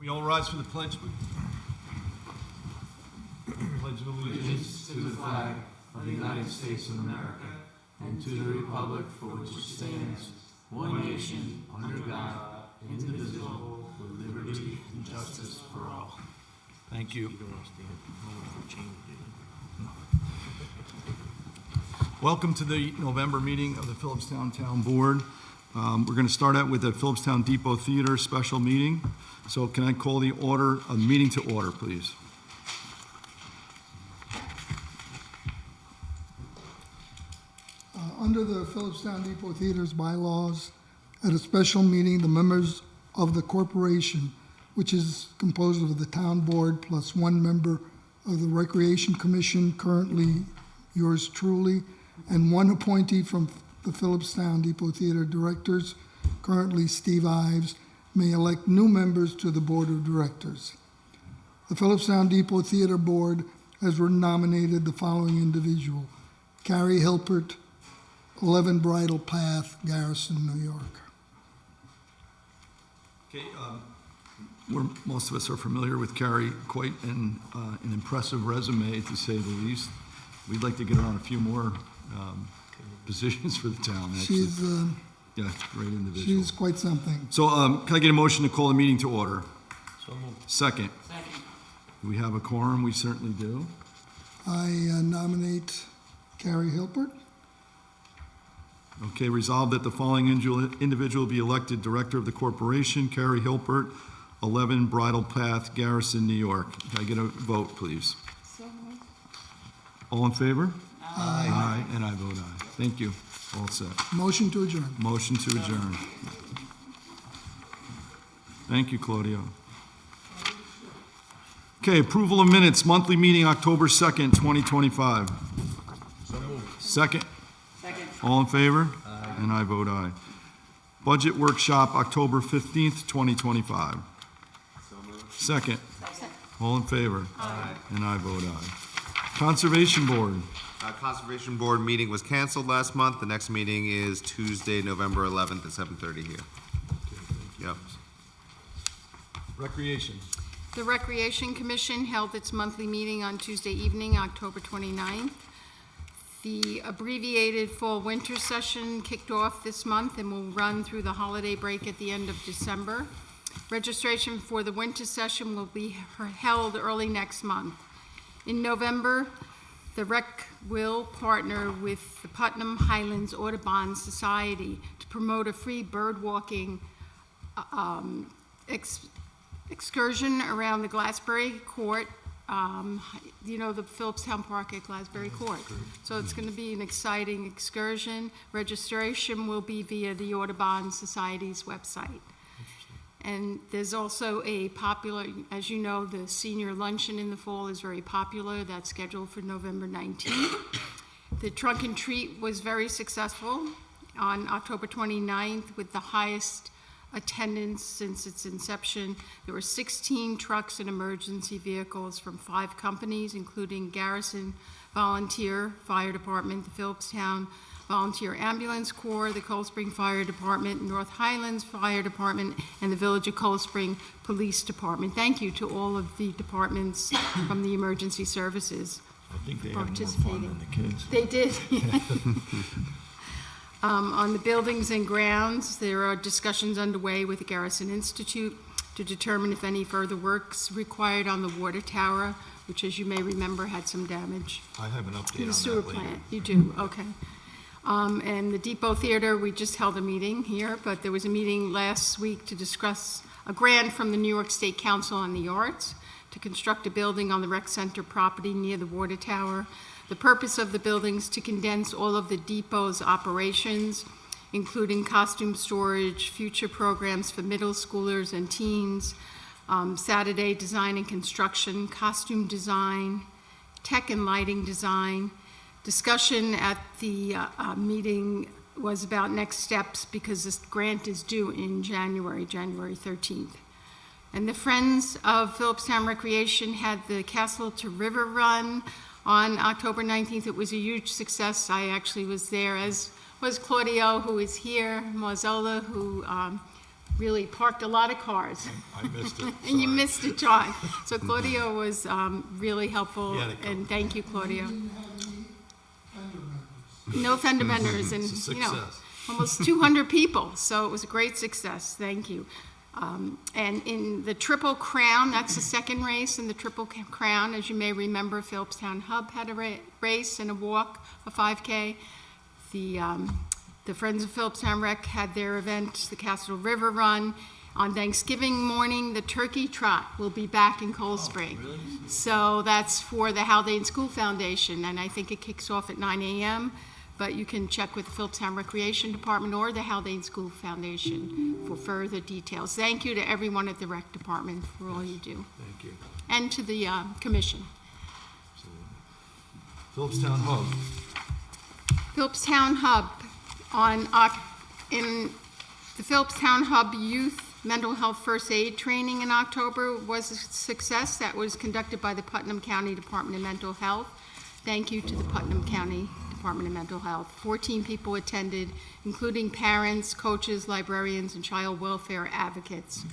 We all rise for the pledge. Pledge of allegiance To the flag of the United States of America and to the republic for which it stands, one nation, under God, indivisible, with liberty and justice for all. Thank you. Welcome to the November meeting of the Philipstown Town Board. We're going to start out with the Philipstown Depot Theater special meeting. So can I call the meeting to order, please? Under the Philipstown Depot Theater's bylaws, at a special meeting, the members of the corporation, which is composed of the town board plus one member of the Recreation Commission, currently yours truly, and one appointee from the Philipstown Depot Theater directors, currently Steve Ives, may elect new members to the board of directors. The Philipstown Depot Theater Board has nominated the following individual: Carrie Hilpert, 11 Bridle Path, Garrison, New York. Okay, most of us are familiar with Carrie, quite an impressive resume, to say the least. We'd like to get her on a few more positions for the town, actually. She's Yeah, great individual. she's quite something. So can I get a motion to call the meeting to order? So moved. Second. Do we have a quorum? We certainly do. I nominate Carrie Hilpert. Okay, resolved that the following individual be elected director of the corporation: Carrie Hilpert, 11 Bridle Path, Garrison, New York. Can I get a vote, please? So moved. All in favor? Aye. Aye, and I vote aye. Thank you. All set. Motion to adjourn. Motion to adjourn. Thank you, Claudio. Okay, approval of minutes, monthly meeting, October 2nd, 2025. So moved. Second? Second. All in favor? Aye. And I vote aye. Budget workshop, October 15th, 2025. So moved. Second? Second. All in favor? Aye. And I vote aye. Conservation Board. Conservation Board meeting was canceled last month. The next meeting is Tuesday, November 11th at 7:30 here. Yep. Recreation. The Recreation Commission held its monthly meeting on Tuesday evening, October 29th. The abbreviated fall-winter session kicked off this month and will run through the holiday break at the end of December. Registration for the winter session will be held early next month. In November, the Rec will partner with the Putnam Highlands Audubon Society to promote a free bird walking excursion around the Glassbury Court. The Philipstown Park at Glassbury Court. So it's going to be an exciting excursion. Registration will be via the Audubon Society's website. And there's also a popular, as you know, the senior luncheon in the fall is very popular. That's scheduled for November 19th. The trunk and treat was very successful on October 29th with the highest attendance since its inception. There were 16 trucks and emergency vehicles from 5 companies, including Garrison Volunteer Fire Department, the Philipstown Volunteer Ambulance Corps, the Cold Spring Fire Department, North Highlands Fire Department, and the Village of Cold Spring Police Department. Thank you to all of the departments from the emergency services. I think they have more fun than the kids. They did. On the buildings and grounds, there are discussions underway with the Garrison Institute to determine if any further work's required on the water tower, which, as you may remember, had some damage. I have an update on The sewer that later. plant, you do, okay. And the Depot Theater, we just held a meeting here, but there was a meeting last week to discuss a grant from the New York State Council on the Arts to construct a building on the rec center property near the water tower. The purpose of the building is to condense all of the Depot's operations, including costume storage, future programs for middle schoolers and teens, Saturday design and construction, costume design, tech and lighting design. Discussion at the meeting was about next steps because this grant is due in January 13th. And the Friends of Philipstown Recreation had the Castle to River Run on October 19th. It was a huge success. I actually was there, as was Claudio, who is here, Mozzola, who really parked a lot of cars. I missed it. And you missed it, John. So Claudio was really helpful, He had it and thank you, Claudio. Didn't have any fender benders. No fender benders, and, It's a you know, success. almost 200 people, so it was a great success, thank you. And in the Triple Crown, that's the second race in the Triple Crown. As you may remember, Philipstown Hub had a race and a walk, a 5K. The Friends of Philipstown Rec had their event, the Castle River Run. On Thanksgiving morning, the Turkey Trot will be back in Cold Spring. So that's for the Haldane School Foundation, and I think it kicks off at 9 a.m., but you can check with the Philipstown Recreation Department or the Haldane School Foundation for further details. Thank you to everyone at the Rec Department for all you do, Thank you. and to the Commission. Philipstown Hub. Philipstown Hub in the Philipstown Hub Youth Mental Health First Aid Training in October was a success. That was conducted by the Putnam County Department of Mental Health. Thank you to the Putnam County Department of Mental Health. 14 people attended, including parents, coaches, librarians, and child welfare advocates.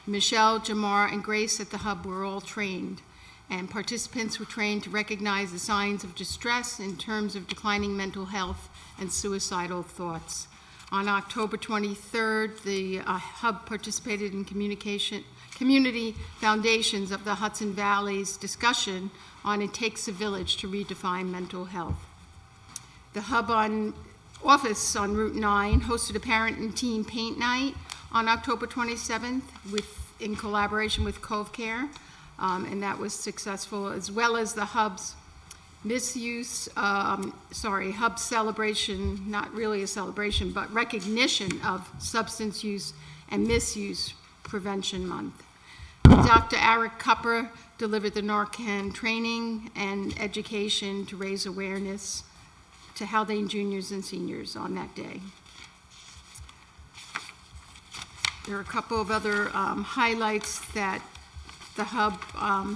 Michelle, Jamar, and Grace at the Hub were all trained, and participants were trained to recognize the signs of distress in terms of declining mental health and suicidal thoughts. On October 23rd, the Hub participated in Community Foundations of the Hudson Valley's discussion on It Takes a Village to Redefine Mental Health. The Hub office on Route 9 hosted a parent and teen paint night on October 27th in collaboration with Cove Care, and that was successful, as well as the Hub's Hub celebration, not really a celebration, but recognition of Substance Use and Misuse Prevention Month. Dr. Eric Cupper delivered the Narcan training and education to raise awareness to Haldane juniors and seniors on that day. There are a couple of other highlights that the Hub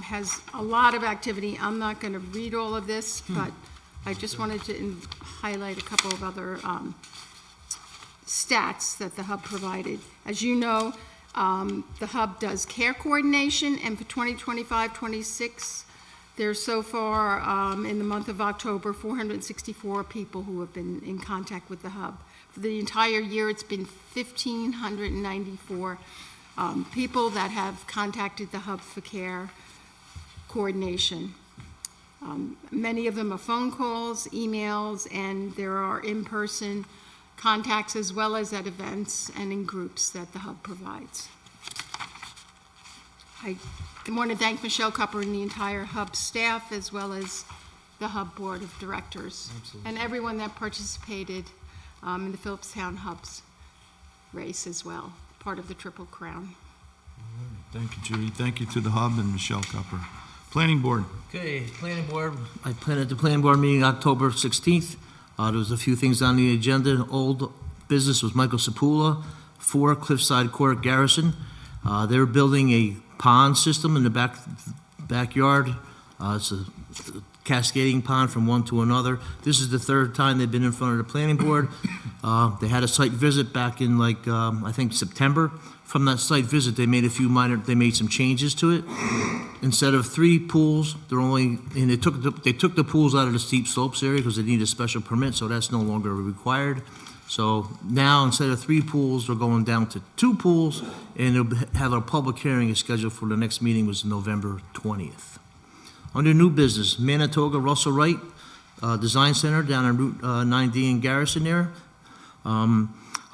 has a lot of activity. I'm not going to read all of this, but I just wanted to highlight a couple of other stats that the Hub provided. As you know, the Hub does care coordination, and for 2025-26, there's so far in the month of October 464 people who have been in contact with the Hub. For the entire year, it's been 1,594 people that have contacted the Hub for care coordination. Many of them are phone calls, emails, and there are in-person contacts as well as at events and in groups that the Hub provides. I want to thank Michelle Cupper and the entire Hub staff as well as the Hub Board of Directors. Absolutely. And everyone that participated in the Philipstown Hub's race as well, part of the Triple Crown. Thank you, Judy. Thank you to the Hub and Michelle Cupper. Planning Board. Okay, Planning Board, I planned at the Planning Board meeting October 16th. There was a few things on the agenda. Old business was Michael Sapula, 4 Cliffside Court Garrison. They're building a pond system in the backyard. It's a cascading pond from one to another. This is the 3rd time they've been in front of the Planning Board. They had a site visit back in I think September. From that site visit, they made some changes to it. Instead of 3 pools, they took the pools out of the steep slopes area because they need a special permit, so that's no longer required. So now, instead of 3 pools, we're going down to 2 pools, and they'll have a public hearing scheduled for the next meeting, was November 20th. Under new business, Manitoga Russell Wright Design Center down on Route 9D in Garrison there.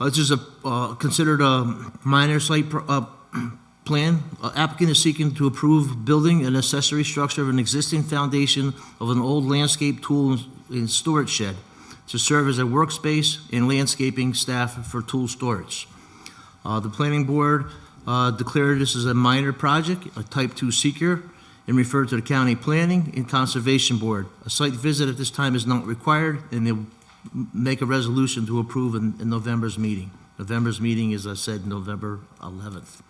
This is considered a minor site plan. Applicant is seeking to approve building an accessory structure of an existing foundation of an old landscape tool and storage shed to serve as a workspace and landscaping staff for tool storage. The Planning Board declared this as a minor project, a Type 2 seeker, and referred to the County Planning and Conservation Board. A site visit at this time is not required, and they'll make a resolution to approve in November's meeting. November's meeting, as I said, November 11th.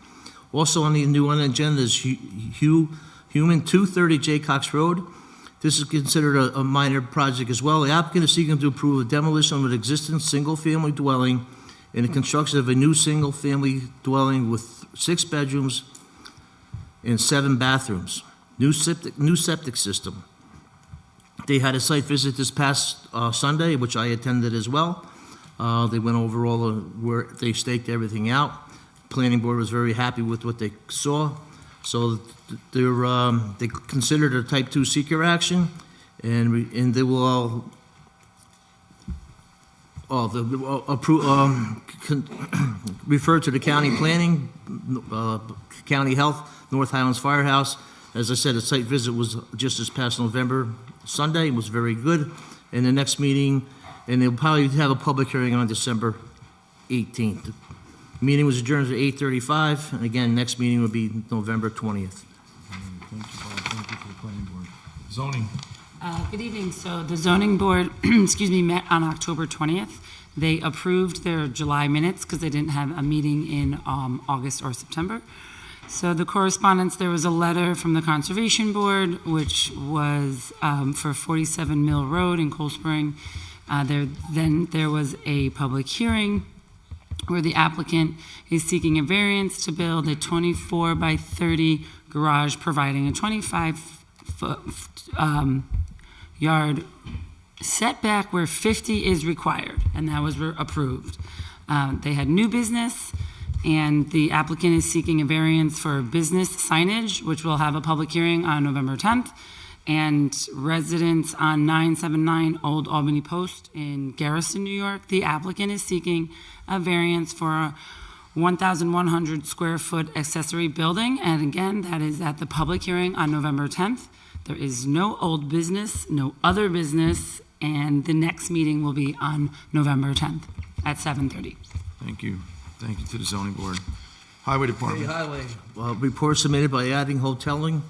Also on the new agenda is Human 230 Jaycox Road. This is considered a minor project as well. The applicant is seeking to approve a demolition of an existing single-family dwelling in the construction of a new single-family dwelling with 6 bedrooms and 7 bathrooms. New septic system. They had a site visit this past Sunday, which I attended as well. They went over all where they staked everything out. Planning board was very happy with what they saw. So they considered a type 2 seeker action, and they will refer to the county planning, county health, North Highlands Firehouse. As I said, the site visit was just this past November, Sunday. It was very good. And the next meeting, and they'll probably have a public hearing on December 18th. The meeting was adjourned at 8:35, and again, next meeting will be November 20th. Thank you, Bob. Thank you for the planning board. Zoning. Good evening. So the zoning board, met on October 20th. They approved their July minutes because they didn't have a meeting in August or September. So the correspondence, there was a letter from the Conservation Board, which was for 47 Mill Road in Cold Spring. Then there was a public hearing where the applicant is seeking a variance to build a 24 by 30 garage, providing a 25-foot yard setback where 50 is required, and that was approved. They had new business, and the applicant is seeking a variance for business signage, which will have a public hearing on November 10th, and residents on 979 Old Albany Post in Garrison, New York. The applicant is seeking a variance for a 1,100 square foot accessory building, and again, that is at the public hearing on November 10th. There is no old business, no other business, and the next meeting will be on November 10th at 7:30. Thank you. Thank you to the zoning board. Highway Department. Highway. Report submitted by Adding Hoteling,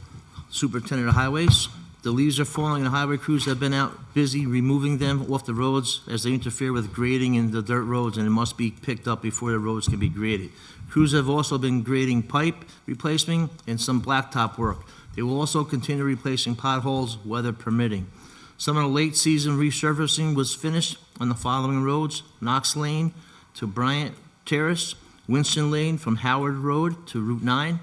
Superintendent of Highways. The leaves are falling and highway crews have been out busy removing them off the roads as they interfere with grading in the dirt roads, and it must be picked up before the roads can be graded. Crews have also been grading pipe replacement and some blacktop work. They will also continue replacing potholes, weather permitting. Some of the late season resurfacing was finished on the following roads: Knox Lane to Bryant Terrace, Winston Lane from Howard Road to Route 9.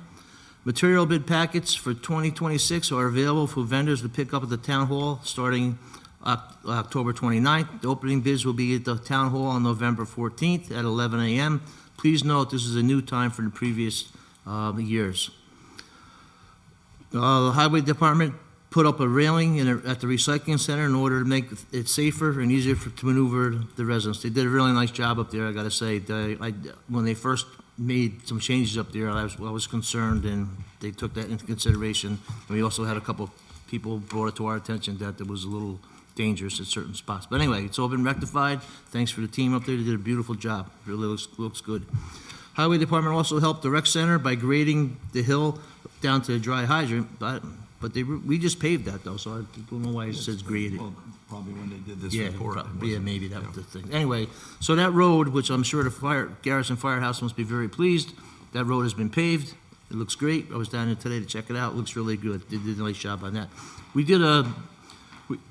Material bid packets for 2026 are available for vendors to pick up at the town hall starting October 29th. The opening bids will be at the town hall on November 14th at 11 a.m. Please note this is a new time from the previous years. The Highway Department put up a railing at the recycling center in order to make it safer and easier to maneuver the residents. They did a really nice job up there, I gotta say. When they first made some changes up there, I was concerned, and they took that into consideration. And we also had a couple people brought it to our attention that it was a little dangerous at certain spots. But anyway, it's all been rectified. Thanks for the team up there. They did a beautiful job. It really looks good. Highway Department also helped the rec center by grading the hill down to the dry hydrant, but we just paved that though, so I don't know why it says graded. Well, probably when they did this Yeah, report. yeah, maybe that was the thing. Anyway, so that road, which I'm sure the Garrison Firehouse must be very pleased, that road has been paved. It looks great. I was down there today to check it out. It looks really good. They did a nice job on that.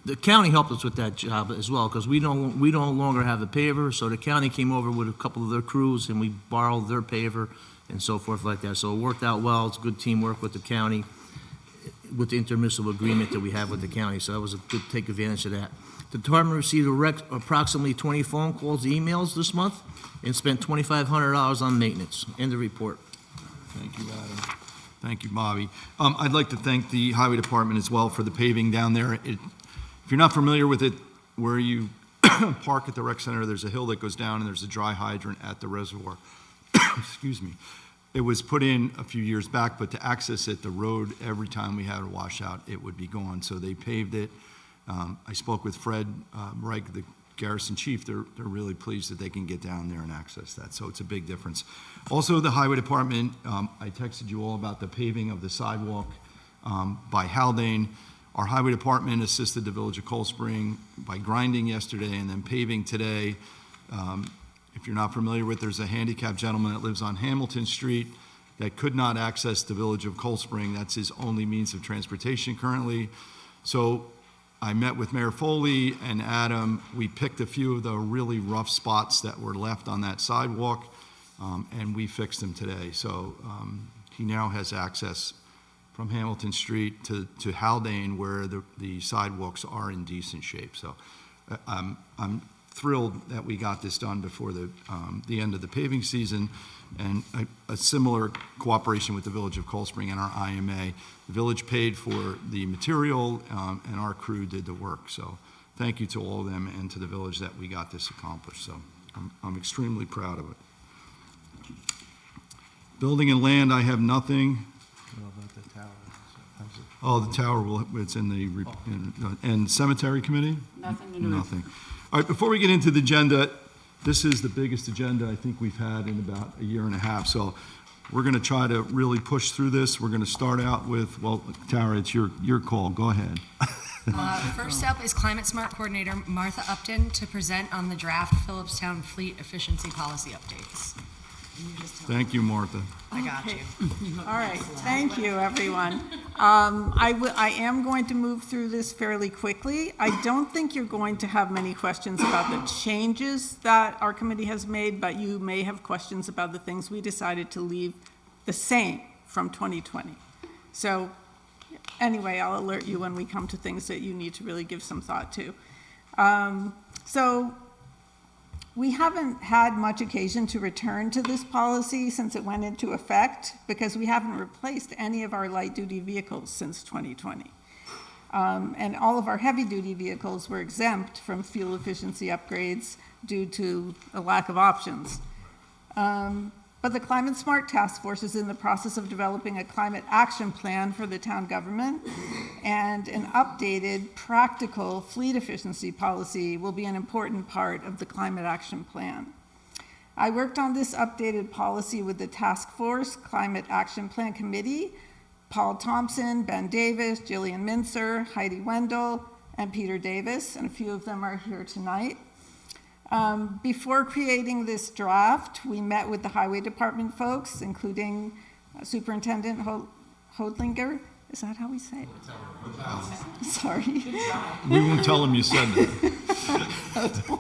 The county helped us with that job as well, because we no longer have a paver, so the county came over with a couple of their crews, and we borrowed their paver and so forth like that. So it worked out well. It's good teamwork with the county, with the intermunicipal agreement that we have with the county, so that was a good take advantage of that. The department received approximately 20 phone calls, emails this month, and spent $2,500 on maintenance. End of report. Thank you, Adam. Thank you, Bobby. I'd like to thank the Highway Department as well for the paving down there. If you're not familiar with it, where you park at the rec center, there's a hill that goes down and there's a dry hydrant at the reservoir. Excuse me. It was put in a few years back, but to access it, the road, every time we had a washout, it would be gone. So they paved it. I spoke with Fred Reich, the Garrison chief. They're really pleased that they can get down there and access that. So it's a big difference. Also, the Highway Department, I texted you all about the paving of the sidewalk by Haldane. Our Highway Department assisted the Village of Cold Spring by grinding yesterday and then paving today. If you're not familiar with, there's a handicapped gentleman that lives on Hamilton Street that could not access the Village of Cold Spring. That's his only means of transportation currently. So I met with Mayor Foley and Adam. We picked a few of the really rough spots that were left on that sidewalk, and we fixed them today. So he now has access from Hamilton Street to Haldane, where the sidewalks are in decent shape. So I'm thrilled that we got this done before the end of the paving season, and a similar cooperation with the Village of Cold Spring and our IMA. The village paid for the material, and our crew did the work. So thank you to all of them and to the village that we got this accomplished. So I'm extremely proud of it. Building and land, I have nothing. Oh, the tower, it's in the, and cemetery committee? Nothing to do with. Nothing. All right, before we get into the agenda, this is the biggest agenda I think we've had in about a year and a half. So we're going to try to really push through this. We're going to start out with, well, Tara, it's your call. Go ahead. First up is Climate Smart Coordinator Martha Upton to present on the draft Philipstown Fleet efficiency policy updates. Thank you, Martha. I got you. All right, thank you, everyone. I am going to move through this fairly quickly. I don't think you're going to have many questions about the changes that our committee has made, but you may have questions about the things we decided to leave the same from 2020. So anyway, I'll alert you when we come to things that you need to really give some thought to. So we haven't had much occasion to return to this policy since it went into effect because we haven't replaced any of our light-duty vehicles since 2020. And all of our heavy-duty vehicles were exempt from fuel efficiency upgrades due to a lack of options. But the Climate Smart Task Force is in the process of developing a climate action plan for the town government, and an updated, practical fleet efficiency policy will be an important part of the climate action plan. I worked on this updated policy with the Task Force Climate Action Plan Committee, Paul Thompson, Ben Davis, Jillian Mincer, Heidi Wendell, and Peter Davis, and a few of them are here tonight. Before creating this draft, we met with the Highway Department folks, including Superintendent Hodlinger. Is that how we say it? Sorry. We won't tell them you said that.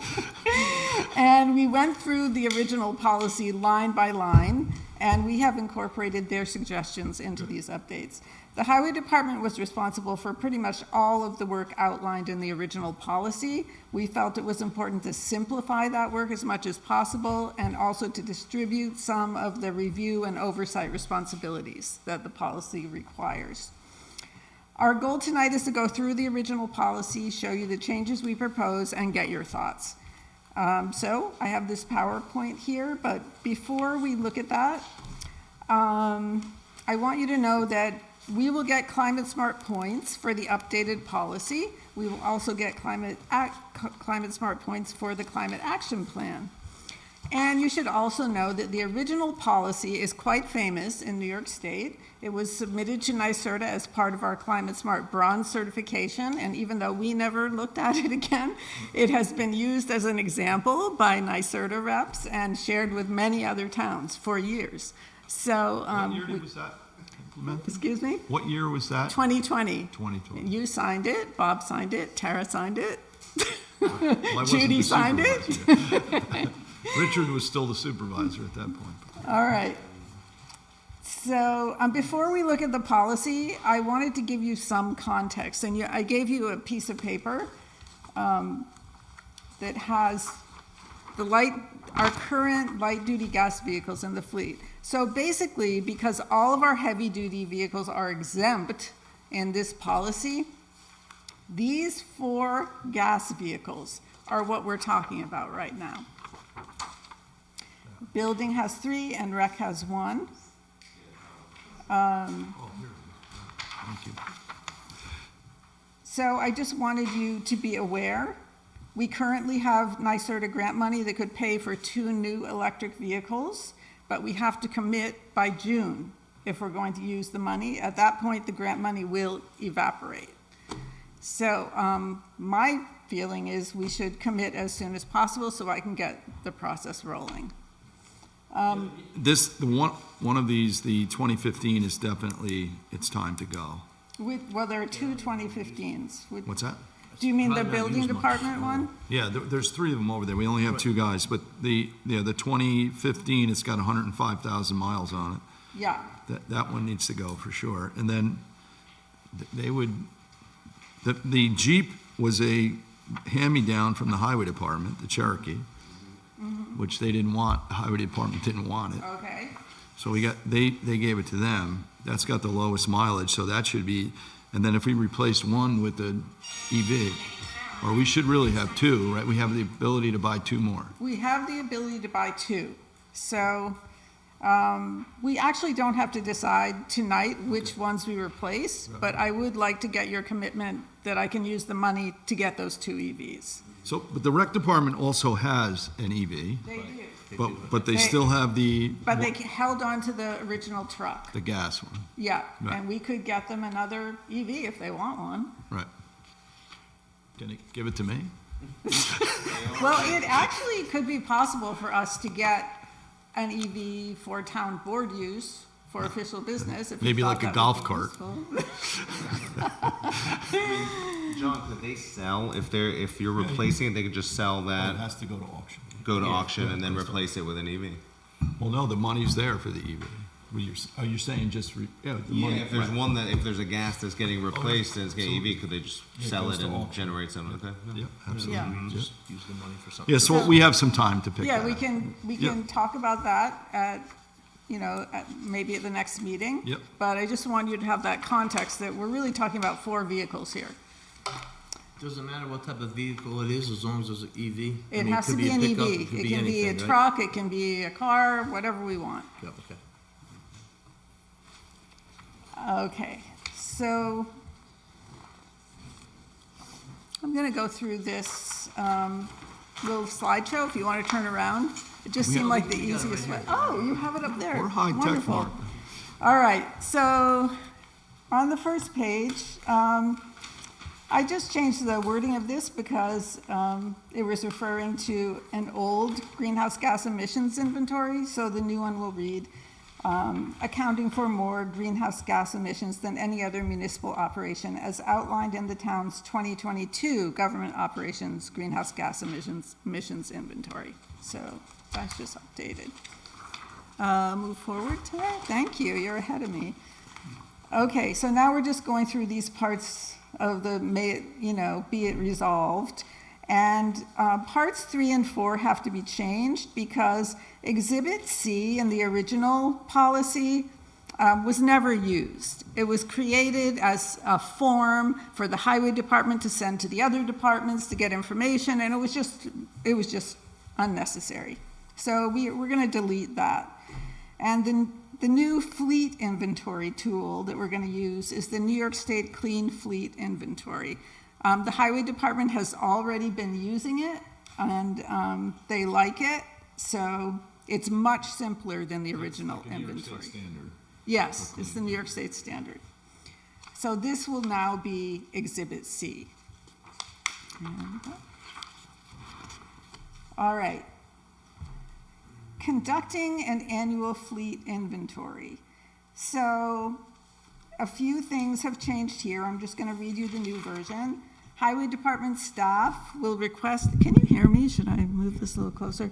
And we went through the original policy line by line, and we have incorporated their suggestions into these updates. The Highway Department was responsible for pretty much all of the work outlined in the original policy. We felt it was important to simplify that work as much as possible and also to distribute some of the review and oversight responsibilities that the policy requires. Our goal tonight is to go through the original policy, show you the changes we propose, and get your thoughts. So I have this PowerPoint here, but before we look at that, I want you to know that we will get Climate Smart points for the updated policy. We will also get Climate Smart points for the Climate Action Plan. And you should also know that the original policy is quite famous in New York State. It was submitted to NYSERDA as part of our Climate Smart Bronze certification, and even though we never looked at it again, it has been used as an example by NYSERDA reps and shared with many other towns for years. So, What year was that implemented? Excuse me? What year was that? 2020. 2020. You signed it, Bob signed it, Tara signed it, Well, I wasn't Judy the signed it. supervisor. Richard was still the supervisor at that point. All right. So before we look at the policy, I wanted to give you some context. And I gave you a piece of paper that has our current light-duty gas vehicles in the fleet. So basically, because all of our heavy-duty vehicles are exempt in this policy, these 4 gas vehicles are what we're talking about right now. Building has 3 and rec has 1. Thank you. So I just wanted you to be aware. We currently have NYSERDA grant money that could pay for 2 new electric vehicles, but we have to commit by June if we're going to use the money. At that point, the grant money will evaporate. So my feeling is we should commit as soon as possible so I can get the process rolling. One of these, the 2015, is definitely, it's time to go. Well, there are 2 2015s. What's that? Do you mean the Probably not building used much. department one? Yeah, there's three of them over there. We only have two guys, but the 2015, it's got 105,000 miles on it. Yeah, That one needs to go for sure. And then they would, the Jeep was a hand-me-down from the highway department, the Cherokee, which they didn't want, the highway department didn't want it. okay. So they gave it to them. That's got the lowest mileage, so that should be, and then if we replaced one with the EV, or we should really have two, right? We have the ability to buy two more. We have the ability to buy two. So we actually don't have to decide tonight which ones we replace, but I would like to get your commitment that I can use the money to get those two EVs. So, but the rec department also has an EV, They do. but they They- still have But they held on to the original truck. the gas one, Yeah, Right. and we could get them another EV if they want one. right? Can you give it to me? Well, it actually could be possible for us to get an EV for town board use for official business. If you Maybe thought like a that golf would be cart. useful. John, could they sell, if you're replacing it, they could just sell It that, has to go to auction. go to Yeah, auction yeah, and then that's replace it with an EV? Well, no, the money's there for the EV. You're saying just, the money. Yeah, if there's right. one if there's a gas that's getting replaced and it's getting EV, could they just Yeah, it sell goes it to and auction. generate some, okay? Yeah, absolutely. Yeah. Yeah. Use the money for something. Yeah, so we have some time to pick that Yeah, we up. can Yep. talk about that at, maybe at the next meeting. Yep. But I just want you to have that context that we're really talking about 4 vehicles here. Doesn't matter what type of vehicle it is, as long as it's an EV. I It mean, has to could be a an pickup, EV. It could can be a anything, right? truck, it can be a car, whatever we want. Yeah, okay. Okay, so I'm going to go through this little slideshow if you want to turn around. It just We seemed have- like the easiest way. Oh, you have it up there. We're high tech, Wonderful. Martha. All right, so on the first page, I just changed the wording of this because it was referring to an old greenhouse gas emissions inventory, so the new one will read, accounting for more greenhouse gas emissions than any other municipal operation as outlined in the town's 2022 government operations greenhouse gas emissions inventory. So that's just updated. Move forward to that. Thank you. You're ahead of me. Okay, so now we're just going through these parts of the, be it resolved. And parts 3 and 4 have to be changed because Exhibit C in the original policy was never used. It was created as a form for the highway department to send to the other departments to get information, and it was just unnecessary. So we're going to delete that. And then the new fleet inventory tool that we're going to use is the New York State Clean Fleet Inventory. The highway department has already been using it, and they like it, so it's much simpler than the original inventory. Yes, it's the New York State standard. So this will now be Exhibit C. All right. Conducting an annual fleet inventory. So a few things have changed here. I'm just going to read you the new version. Highway Department staff will request, can you hear me? Should I move this a little closer?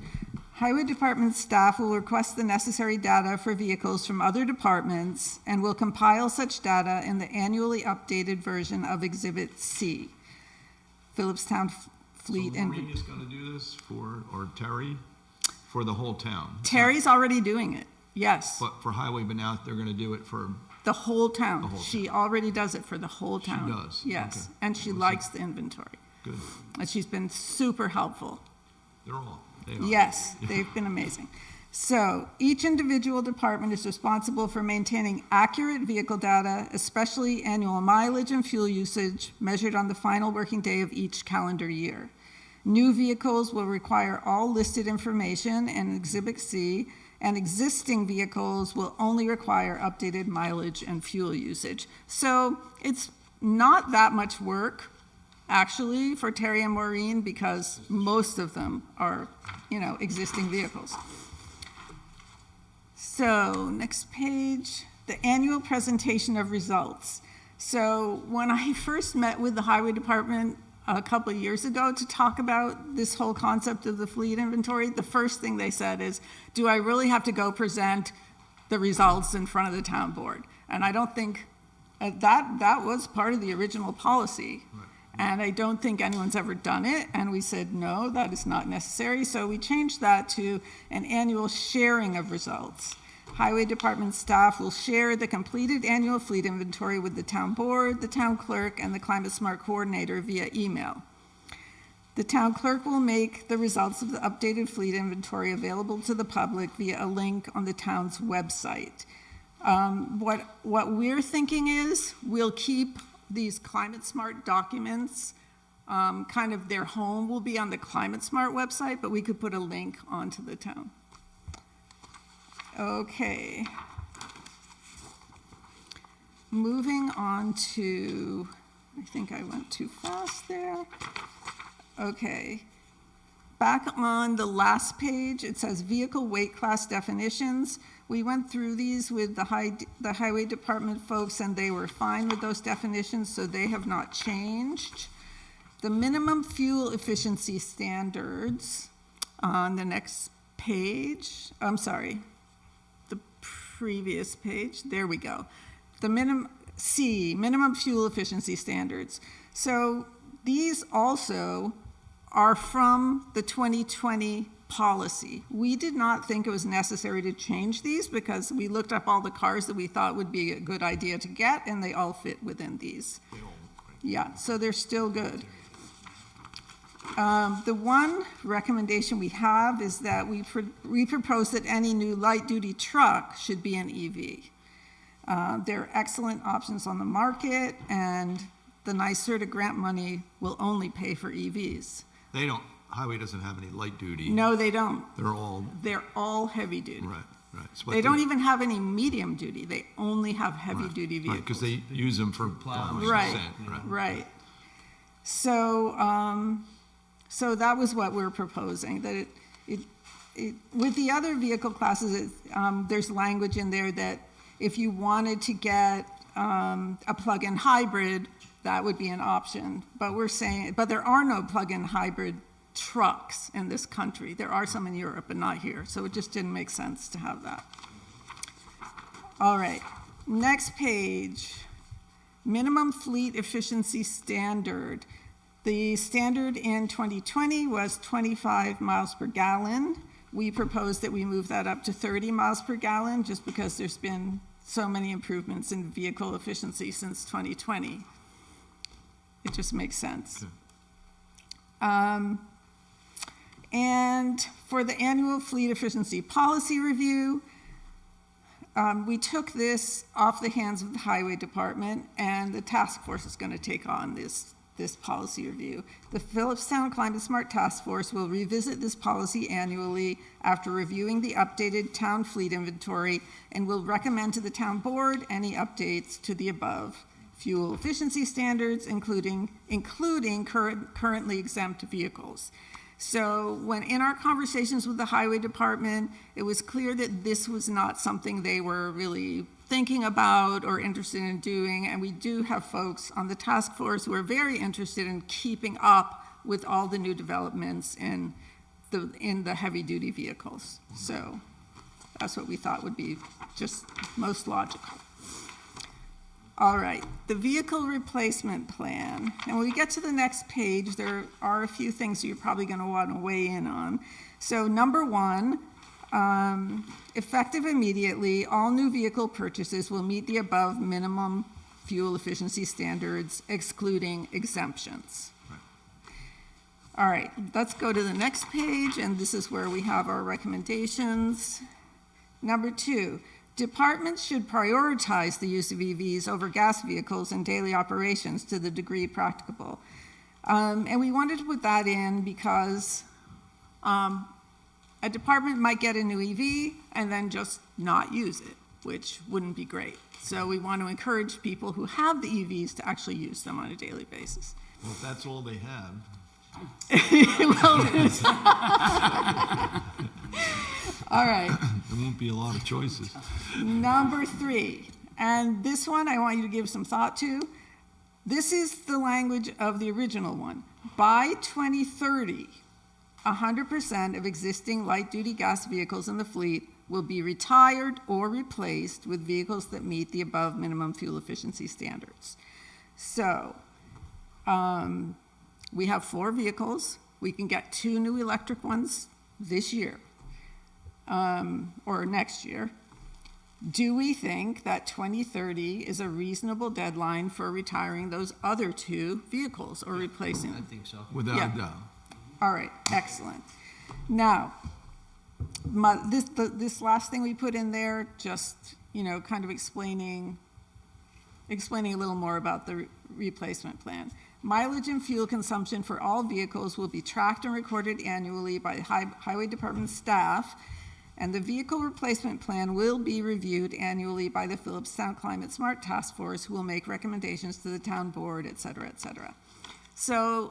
Highway Department staff will request the necessary data for vehicles from other departments and will compile such data in the annually updated version of Exhibit C. Philipstown Fleet So Inventory. Maureen is gonna do this or Terry, for the whole town? Terry's already doing it, yes. But for highway, but now they're gonna do it for, The whole town. The whole She already does it for the whole town. does? Yes, Okay. and she likes the inventory. good, And she's been super helpful. they are. Yes, they've been amazing. So each individual department is responsible for maintaining accurate vehicle data, especially annual mileage and fuel usage measured on the final working day of each calendar year. New vehicles will require all listed information in Exhibit C, and existing vehicles will only require updated mileage and fuel usage. So it's not that much work, actually, for Terry and Maureen, because most of them are, existing vehicles. So, next page, the annual presentation of results. So, when I first met with the highway department a couple of years ago to talk about this whole concept of the fleet inventory, the first thing they said is, do I really have to go present the results in front of the town board? And I don't think that was part of the original policy. Right. And I don't think anyone's ever done it. And we said, no, that is not necessary. So we changed that to an annual sharing of results. Highway Department staff will share the completed annual fleet inventory with the town board, the town clerk, and the Climate Smart Coordinator via email. The town clerk will make the results of the updated fleet inventory available to the public via a link on the town's website. What we're thinking is we'll keep these Climate Smart documents, kind of their home will be on the Climate Smart website, but we could put a link onto the town. Okay. Moving on to, I think I went too fast there. Okay. Back on the last page, it says vehicle weight class definitions. We went through these with the Highway Department folks, and they were fine with those definitions, so they have not changed. The minimum fuel efficiency standards on the next page, I'm sorry, the previous page, there we go. The minimum fuel efficiency standards. So these also are from the 2020 policy. We did not think it was necessary to change these because we looked up all the cars that we thought would be a good idea to get, and they all fit within these. Yeah, so they're still good. The one recommendation we have is that we propose that any new light-duty truck should be an EV. There are excellent options on the market, and the NYSERDA grant money will only pay for EVs. They don't, Highway doesn't have any light duty. No, they don't. They're all heavy duty. right. So They don't even have any medium duty. They only have heavy duty vehicles. Right, because they use them for plowing. Right, Right. right. So, so that was what we're proposing, that it with the other vehicle classes, there's language in there that if you wanted to get a plug-in hybrid, that would be an option. But we're saying, but there are no plug-in hybrid trucks in this country. There are some in Europe, but not here. So it just didn't make sense to have that. All right, next page, minimum fleet efficiency standard. The standard in 2020 was 25 miles per gallon. We proposed that we move that up to 30 miles per gallon just because there's been so many improvements in vehicle efficiency since 2020. It just makes sense. Okay. And for the annual fleet efficiency policy review, we took this off the hands of the Highway Department, and the task force is going to take on this policy review. The Philipstown Climate Smart Task Force will revisit this policy annually after reviewing the updated town fleet inventory and will recommend to the town board any updates to the above fuel efficiency standards, including currently exempt vehicles. So when in our conversations with the Highway Department, it was clear that this was not something they were really thinking about or interested in doing, and we do have folks on the task force who are very interested in keeping up with all the new developments in the heavy-duty vehicles. So that's what we thought would be just most logical. All right, the vehicle replacement plan. And when we get to the next page, there are a few things you're probably going to want to weigh in on. So number one, effective immediately, all new vehicle purchases will meet the above minimum fuel efficiency standards, excluding exemptions. Right. All right, let's go to the next page, and this is where we have our recommendations. Number two, departments should prioritize the use of EVs over gas vehicles in daily operations to the degree practicable. And we wanted to put that in because a department might get a new EV and then just not use it, which wouldn't be great. So we want to encourage people who have the EVs to actually use them on a daily basis. Well, if that's all they have. All right. There won't be a lot of choices. Number three, and this one I want you to give some thought to. This is the language of the original one. By 2030, 100% of existing light-duty gas vehicles in the fleet will be retired or replaced with vehicles that meet the above minimum fuel efficiency standards. So, we have 4 vehicles. We can get 2 new electric ones this year, or next year. Do we think that 2030 is a reasonable deadline for retiring those other 2 vehicles or replacing them? I think so. Without Yeah. a doubt. All right, excellent. Now, this last thing we put in there, just, kind of explaining a little more about the replacement plan. Mileage and fuel consumption for all vehicles will be tracked and recorded annually by Highway Department staff, and the vehicle replacement plan will be reviewed annually by the Philipstown Climate Smart Task Force, who will make recommendations to the town board, et cetera, et cetera. So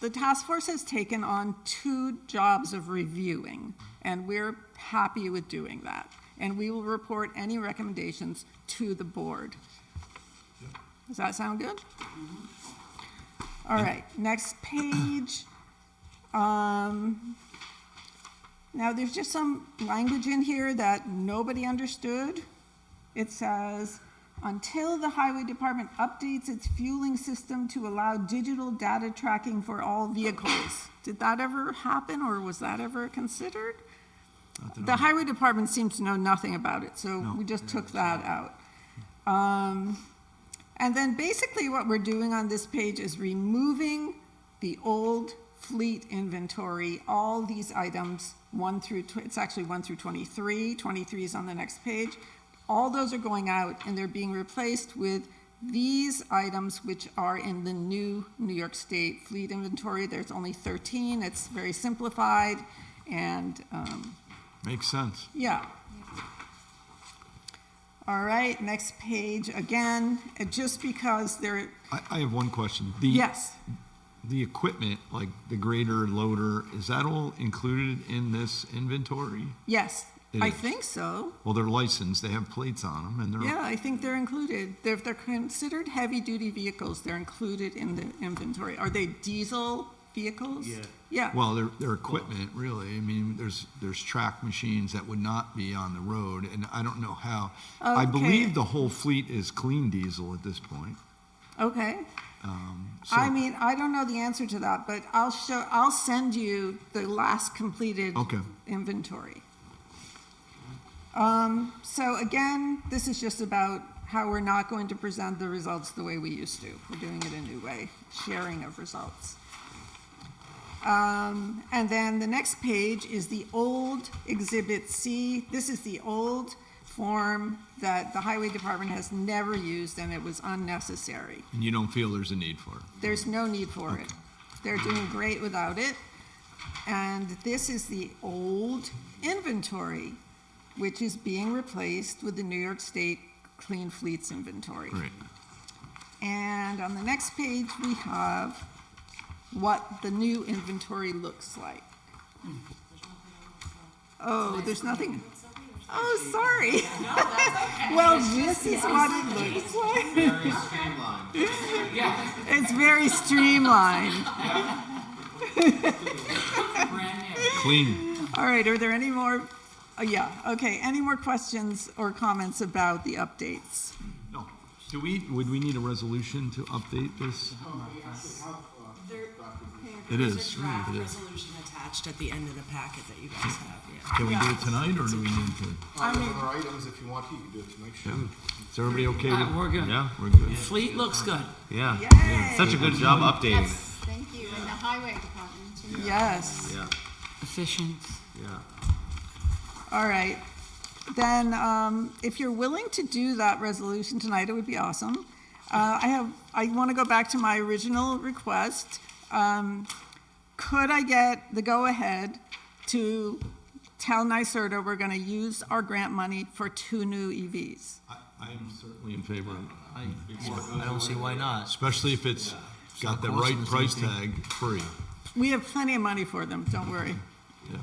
the task force has taken on 2 jobs of reviewing, and we're happy with doing that. And we will report any recommendations to the board. Does that sound good? All right, next page. Now, there's just some language in here that nobody understood. It says, until the Highway Department updates its fueling system to allow digital data tracking for all vehicles. Did that ever happen, or was that ever considered? The Highway Department seems to know nothing about it, so we just took that out. And then basically what we're doing on this page is removing the old fleet inventory, all these items, it's actually 1 through 23. 23 is on the next page. All those are going out, and they're being replaced with these items, which are in the new New York State fleet inventory. There's only 13. It's very simplified, and Makes sense. yeah. All right, next page again, just because there, I have one question. yes, The equipment, like the grader, loader, is that all included in this inventory? yes, It I is. think so. Well, they're licensed, they have plates on them, and they're. Yeah, I think they're included. If they're considered heavy-duty vehicles, they're included in the inventory. Are they diesel vehicles? Yeah. Yeah, Well, they're equipment, really. I mean, there's track machines that would not be on the road, and I don't know how. I Okay. believe the whole fleet is clean diesel at this point. okay. So- I mean, I don't know the answer to that, but I'll send you the last completed Okay. inventory. So again, this is just about how we're not going to present the results the way we used to. We're doing it a new way, sharing of results. And then the next page is the old Exhibit C. This is the old form that the Highway Department has never used, and it was unnecessary. And you don't feel there's a need for it? There's no need for it. They're doing great without it. And this is the old inventory, which is being replaced with the New York State Clean Fleets inventory. Right. And on the next page, we have what the new inventory looks like. Oh, there's nothing. Oh, sorry. Well, this is what it looks like. Very streamlined. It's very streamlined. Clean. All right, are there any more? Yeah, okay. Any more questions or comments about the updates? No. Would we need a resolution to update this? It is. There's a draft It is. resolution attached at the end of the packet that you guys have, yeah. Can we do it tonight, or do we need to? Other items, if you want to, you can do it tonight. Sure. Is everybody okay with? We're good. Yeah, We're good. Fleet looks good. yeah. Yay! Such a good job updating. Yes, thank you, and the highway department, too. Yes. Yeah, Efficient. yeah. All right. Then, if you're willing to do that resolution tonight, it would be awesome. I want to go back to my original request. Could I get the go-ahead to tell NYSERDA we're going to use our grant money for 2 new EVs? I am certainly in favor of it, I don't see why not. especially if it's got the right price tag, free. We have plenty of money for them, don't worry. Yeah.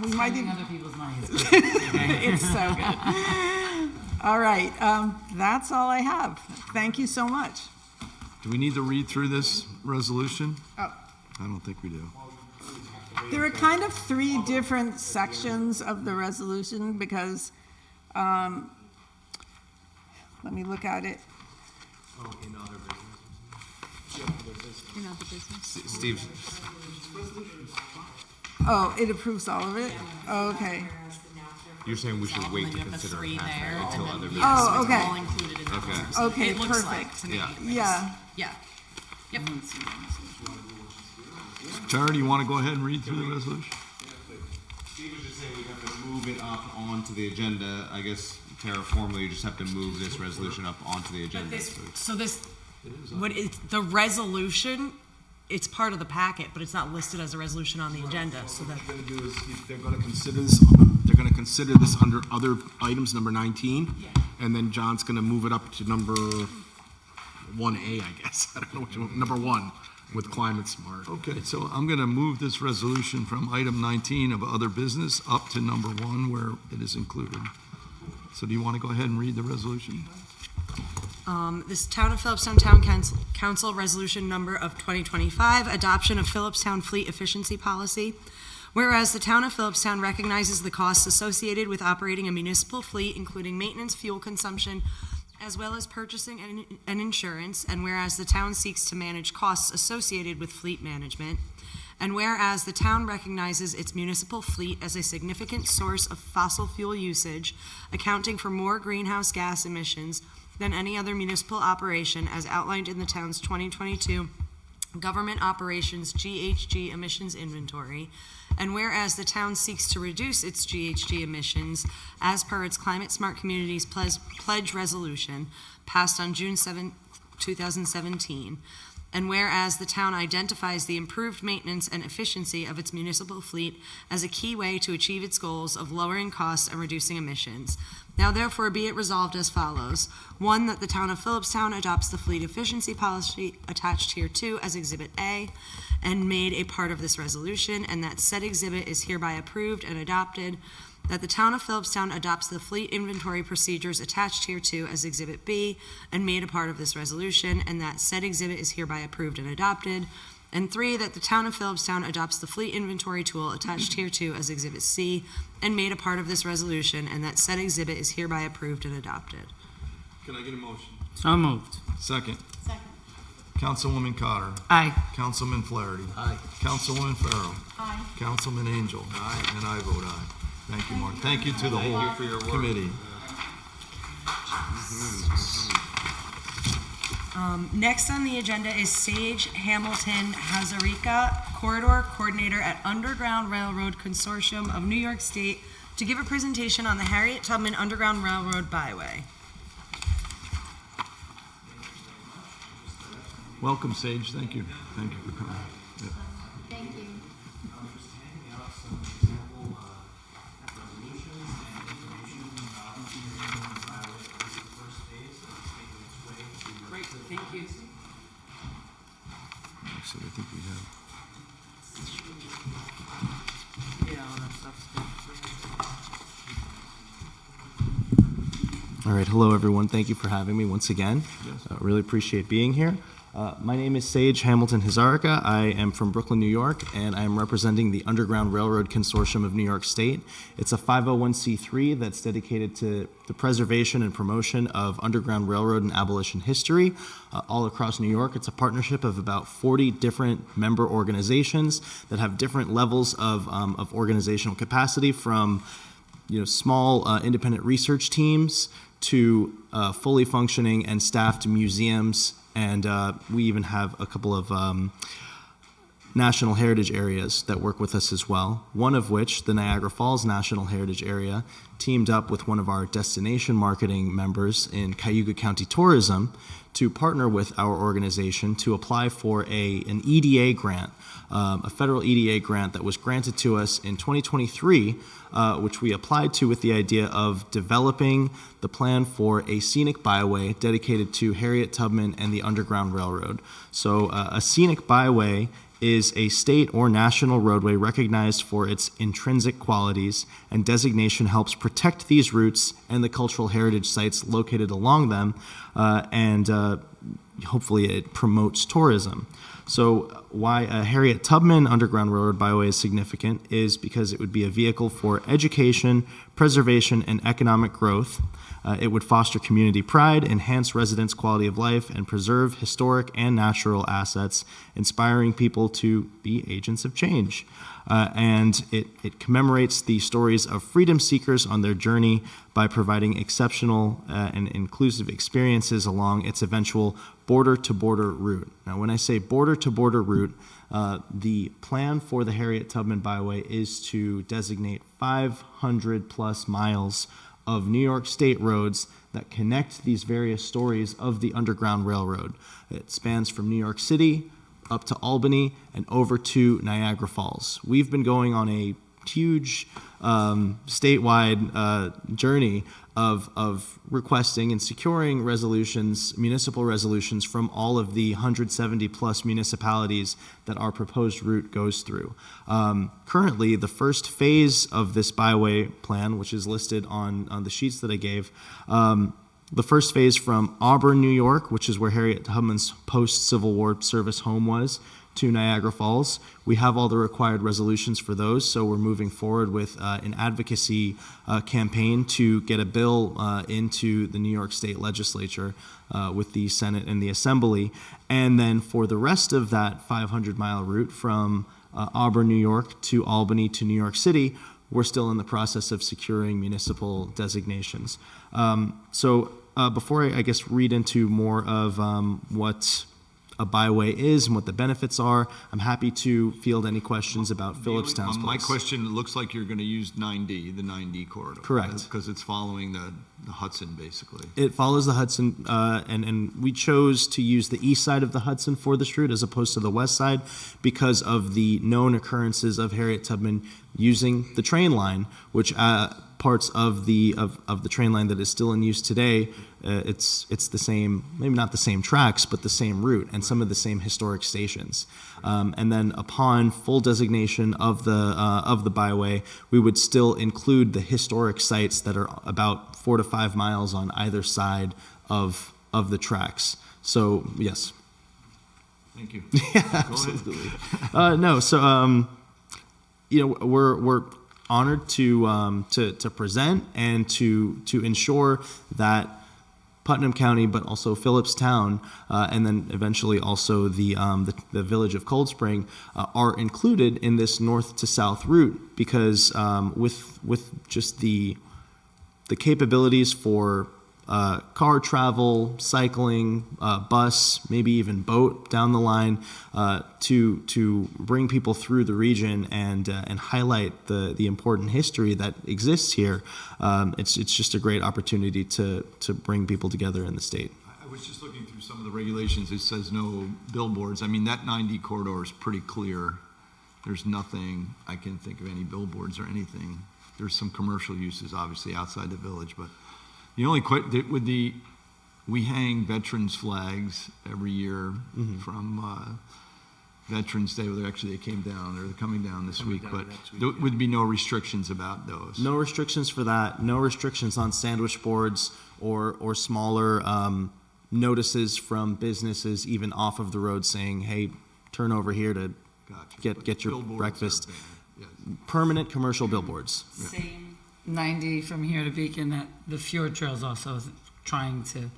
We might Spending even, other people's money is good. it's so good. All right, that's all I have. Thank you so much. Do we need to read through this resolution? Oh. I don't think we do. There are kind of three different sections of the resolution because, let me look at it. Steve, Oh, it approves all of it? Oh, okay. you're saying we should wait to The consider three half there, that until and other then, business? yeah, so Oh, it's okay. all included in the Okay. resolution. Okay, It looks like perfect. to me Yeah. anyways. Yeah. Yeah. Yep. Tara, do you want to go ahead and read through the resolution? Steve was just saying we have to move it up onto the agenda. I guess, Tara, formally, you just have to move this resolution up onto the agenda. The resolution, it's part of the packet, but it's not listed as a resolution on the agenda, so that. What they're gonna do is, they're gonna consider this, under other items, number 19. And then John's gonna move it up to number 1A, I guess. I don't know which one, number 1, with Climate Smart. Okay, so I'm going to move this resolution from item 19 of other business up to number 1 where it is included. So do you want to go ahead and read the resolution? This Town of Philipstown Town Council Resolution Number of 2025, adoption of Philipstown Fleet Efficiency Policy. Whereas the Town of Philipstown recognizes the costs associated with operating a municipal fleet, including maintenance, fuel consumption, as well as purchasing and insurance, and whereas the town seeks to manage costs associated with fleet management, and whereas the town recognizes its municipal fleet as a significant source of fossil fuel usage, accounting for more greenhouse gas emissions than any other municipal operation as outlined in the town's 2022 Government Operations GHG Emissions Inventory, and whereas the town seeks to reduce its GHG emissions as per its Climate Smart Communities Pledge Resolution passed on June 7, 2017, and whereas the town identifies the improved maintenance and efficiency of its municipal fleet as a key way to achieve its goals of lowering costs and reducing emissions. Now therefore be it resolved as follows. 1, that the town of Philipstown adopts the fleet efficiency policy attached hereto as Exhibit A and made a part of this resolution, and that said exhibit is hereby approved and adopted. That the town of Philipstown adopts the fleet inventory procedures attached hereto as Exhibit B and made a part of this resolution, and that said exhibit is hereby approved and adopted. And 3, that the town of Philipstown adopts the fleet inventory tool attached hereto as Exhibit C and made a part of this resolution, and that said exhibit is hereby approved and adopted. Can I get a motion? So moved. Second. Councilwoman Cotter. Aye. Councilman Flaherty. Aye. Councilwoman Farrell. Aye. Councilman Angel. Aye. And I vote aye. Thank you, Mark. Thank you to the whole committee. Next on the agenda is Sage Hamilton-Hazarika, Corridor Coordinator at Underground Railroad Consortium of New York State, to give a presentation on the Harriet Tubman Underground Railroad Byway. Welcome, Sage. Thank you. Thank you for coming. Yeah. Thank you. Great, thank you. Actually, I think we have. Yeah, all that stuff's All right, hello everyone. Thank you for having me once again. Really appreciate being here. My name is Sage Hamilton-Hazarika. I am from Brooklyn, New York, and I am representing the Underground Railroad Consortium of New York State. It's a 501c3 that's dedicated to the preservation and promotion of Underground Railroad and abolition history all across New York. It's a partnership of about 40 different member organizations that have different levels of organizational capacity, from small independent research teams to fully functioning and staffed museums, and we even have a couple of national heritage areas that work with us as well. One of which, the Niagara Falls National Heritage Area, teamed up with one of our destination marketing members in Cayuga County Tourism to partner with our organization to apply for an EDA grant, a federal EDA grant that was granted to us in 2023, which we applied to with the idea of developing the plan for a scenic byway dedicated to Harriet Tubman and the Underground Railroad. So a scenic byway is a state or national roadway recognized for its intrinsic qualities, and designation helps protect these routes and the cultural heritage sites located along them and hopefully it promotes tourism. So why a Harriet Tubman Underground Railroad Byway is significant is because it would be a vehicle for education, preservation, and economic growth. It would foster community pride, enhance residents' quality of life, and preserve historic and natural assets, inspiring people to be agents of change. And it commemorates the stories of freedom seekers on their journey by providing exceptional and inclusive experiences along its eventual border-to-border route. Now, when I say border-to-border route, the plan for the Harriet Tubman Byway is to designate 500-plus miles of New York State roads that connect these various stories of the Underground Railroad. It spans from New York City up to Albany and over to Niagara Falls. We've been going on a huge statewide journey of requesting and securing resolutions, municipal resolutions from all of the 170 plus municipalities that our proposed route goes through. Currently, the first phase of this byway plan, which is listed on the sheets that I gave, the first phase from Auburn, New York, which is where Harriet Tubman's post-Civil War service home was, to Niagara Falls. We have all the required resolutions for those, so we're moving forward with an advocacy campaign to get a bill into the New York State Legislature with the Senate and the Assembly. And then for the rest of that 500-mile route from Auburn, New York to Albany to New York City, we're still in the process of securing municipal designations. So before I guess read into more of what a byway is and what the benefits are, I'm happy to field any questions about Philipstown's My place. question, it looks like you're going to use 9D, the 9D corridor. Correct. Because it's following the Hudson, basically. It follows the Hudson, and we chose to use the east side of the Hudson for this route as opposed to the west side because of the known occurrences of Harriet Tubman using the train line, which parts of the train line that is still in use today, it's the same, maybe not the same tracks, but the same route and some of the same historic stations. And then upon full designation of the byway, we would still include the historic sites that are about 4 to 5 miles on either side of the tracks. So yes. Thank you. Yeah, absolutely. No, so we're honored to present and to ensure that Putnam County, but also Philipstown, and then eventually also the village of Cold Spring are included in this north to south route because with just the capabilities for car travel, cycling, bus, maybe even boat down the line, to bring people through the region and highlight the important history that exists here. It's just a great opportunity to bring people together in the state. I was just looking through some of the regulations. It says no billboards. I mean, that 9D corridor is pretty clear. There's nothing, I can think of any billboards or anything. There's some commercial uses, obviously, outside the village, but the only we hang veterans flags every year from Veterans Day. Well, actually, they came down, or they're coming down this week, but there would be no restrictions about those. No restrictions for that. No restrictions on sandwich boards or smaller notices from businesses, even off of the road, saying, "Hey, turn over here to get your breakfast." Yes. Permanent commercial billboards. Same 90 from here to Beacon, that the Fjord Trails also is trying to,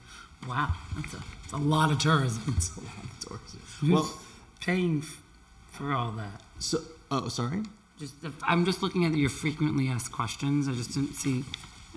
wow, that's a lot of tourism. It's a lot of tourism. Who's Well, paying for all that? so sorry. I'm just looking at your frequently asked questions. I just didn't see,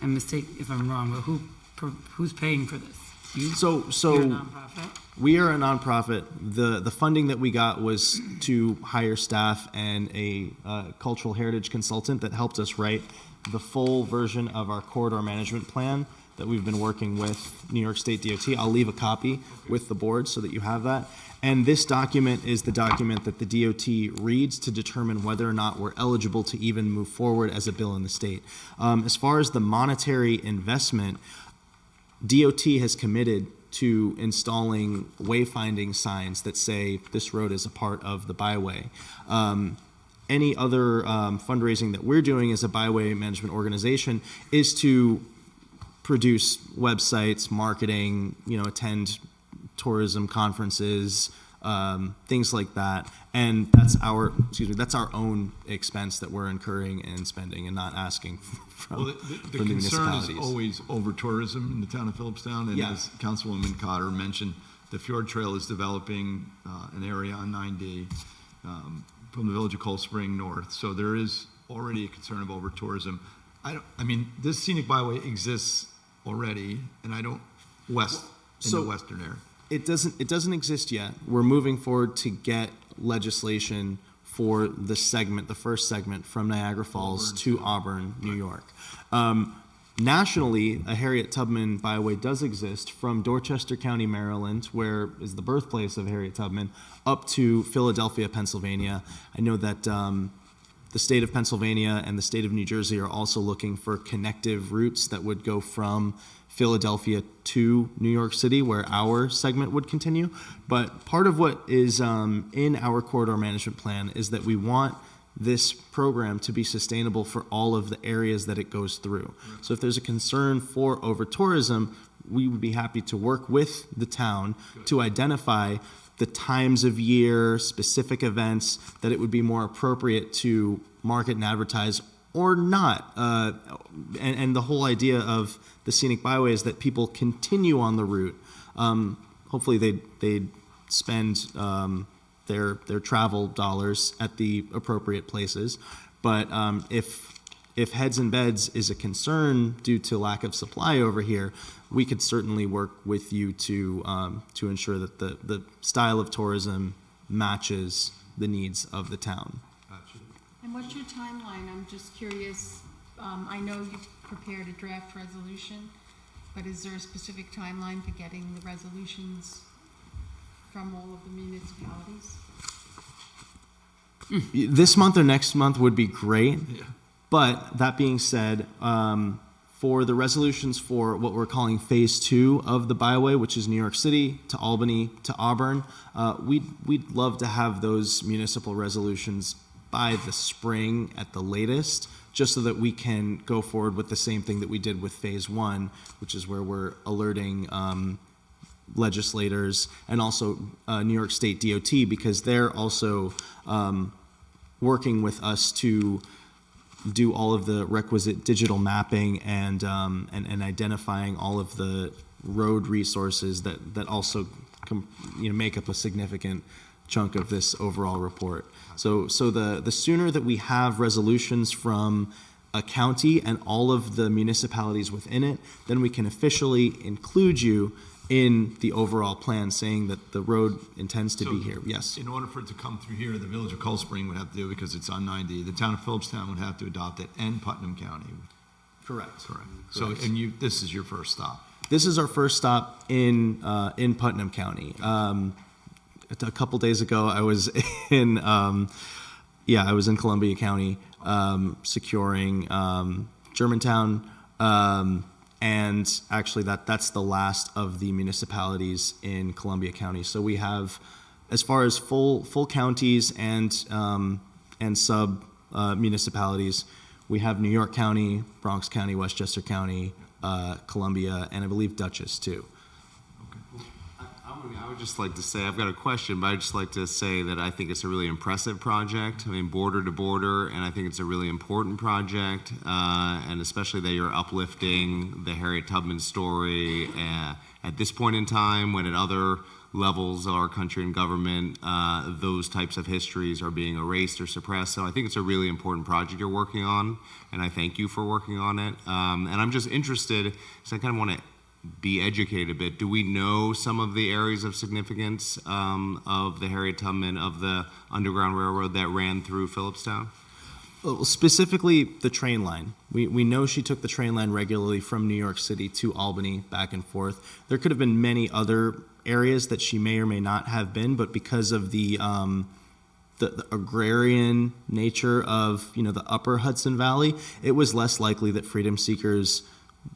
and mistake if I'm wrong, but who's paying for this? You? So You're a nonprofit? we are a nonprofit. The funding that we got was to hire staff and a cultural heritage consultant that helped us write the full version of our corridor management plan that we've been working with New York State DOT. I'll leave a copy with the board so that you have that. And this document is the document that the DOT reads to determine whether or not we're eligible to even move forward as a bill in the state. As far as the monetary investment, DOT has committed to installing wayfinding signs that say this road is a part of the byway. Any other fundraising that we're doing as a byway management organization is to produce websites, marketing, attend tourism conferences, things like that. And that's our own expense that we're incurring and spending and not asking from, Well, from the the concern is municipalities. always over tourism in the town of Philipstown, and Yeah. as Councilwoman Cotter mentioned, the Fjord Trail is developing an area on 9D from the village of Cold Spring north, so there is already a concern of over tourism. This scenic byway exists already, and in the western area. It doesn't exist yet. We're moving forward to get legislation for the first segment from Niagara Falls to Auburn, New York. Nationally, a Harriet Tubman byway does exist from Dorchester County, Maryland, where is the birthplace of Harriet Tubman, up to Philadelphia, Pennsylvania. I know that the state of Pennsylvania and the state of New Jersey are also looking for connective routes that would go from Philadelphia to New York City, where our segment would continue. But part of what is in our corridor management plan is that we want this program to be sustainable for all of the areas that it goes through. So if there's a concern for over-tourism, we would be happy to work with the town to identify the times of year, specific events that it would be more appropriate to market and advertise or not. And the whole idea of the scenic byway is that people continue on the route. Hopefully they'd spend their travel dollars at the appropriate places. But if heads and beds is a concern due to lack of supply over here, we could certainly work with you to ensure that the style of tourism matches the needs of the town. And what's your timeline? I'm just curious. I know you've prepared a draft resolution, but is there a specific timeline for getting the resolutions from all of the municipalities? This month or next month would be great. But that being said, for the resolutions for what we're calling phase 2 of the byway, which is New York City to Albany to Auburn, we'd love to have those municipal resolutions by the spring at the latest, just so that we can go forward with the same thing that we did with phase 1, which is where we're alerting legislators and also New York State DOT, because they're also working with us to do all of the requisite digital mapping and identifying all of the road resources that also make up a significant chunk of this overall report. So the sooner that we have resolutions from a county and all of the municipalities within it, then we can officially include you in the overall plan, saying that the road intends to be here. Yes. In order for it to come through here, the village of Cold Spring would have to do it because it's on 90. The town of Philipstown would have to adopt it, and Putnam County. Correct. So, and this is your first stop. This is our first stop in Putnam County. A couple days ago, I was in Columbia County, securing Germantown. And actually, that's the last of the municipalities in Columbia County. So we have, as far as full counties and sub municipalities, we have New York County, Bronx County, Westchester County, Columbia, and I believe Dutchess too. I would just like to say, I've got a question, but I'd just like to say that I think it's a really impressive project. I mean, border to border, and I think it's a really important project, and especially that you're uplifting the Harriet Tubman story at this point in time, when at other levels of our country and government, those types of histories are being erased or suppressed. So I think it's a really important project you're working on, and I thank you for working on it. And I'm just interested, because I kind of want to be educated a bit. Do we know some of the areas of significance of the Harriet Tubman, of the Underground Railroad that ran through Philipstown? Well, specifically the train line. We know she took the train line regularly from New York City to Albany, back and forth. There could have been many other areas that she may or may not have been, but because of the agrarian nature of the upper Hudson Valley, it was less likely that freedom seekers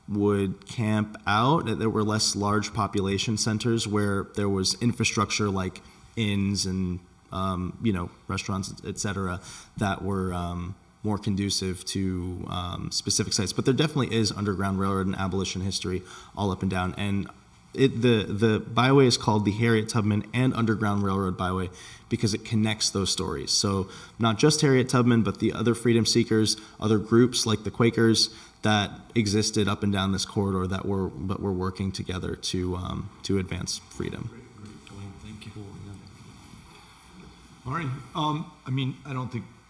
would camp out. There were less large population centers where there was infrastructure like inns and restaurants, etc., that were more conducive to specific sites. But there definitely is Underground Railroad and abolition history all up and down. And the byway is called the Harriet, Tubman, and Underground Railroad Byway because it connects those stories. So not just Harriet Tubman, but the other freedom seekers, other groups like the Quakers that existed up and down this corridor that were working together to advance freedom. Thank you. All right.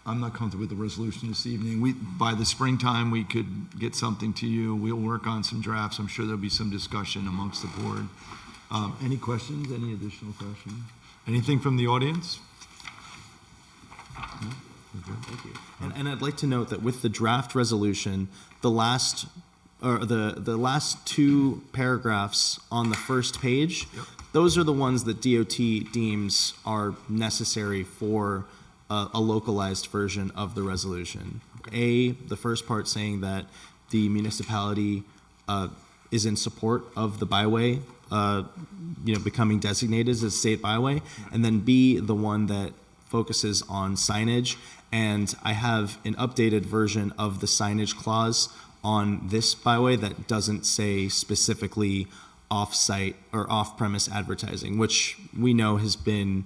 I'm not comfortable with the resolution this evening. By the springtime, we could get something to you. We'll work on some drafts. I'm sure there'll be some discussion amongst the board. Any questions? Any additional questions? Anything from the audience? No? Okay. Thank you. And I'd like to note that with the draft resolution, the last two paragraphs on the first page, those are the ones that DOT deems are necessary for a localized version of the resolution. Okay. The first part saying that the municipality is in support of the byway, becoming designated as a state byway, and then B, the one that focuses on signage. And I have an updated version of the signage clause on this byway that doesn't say specifically off-site or off-premise advertising, which we know has been,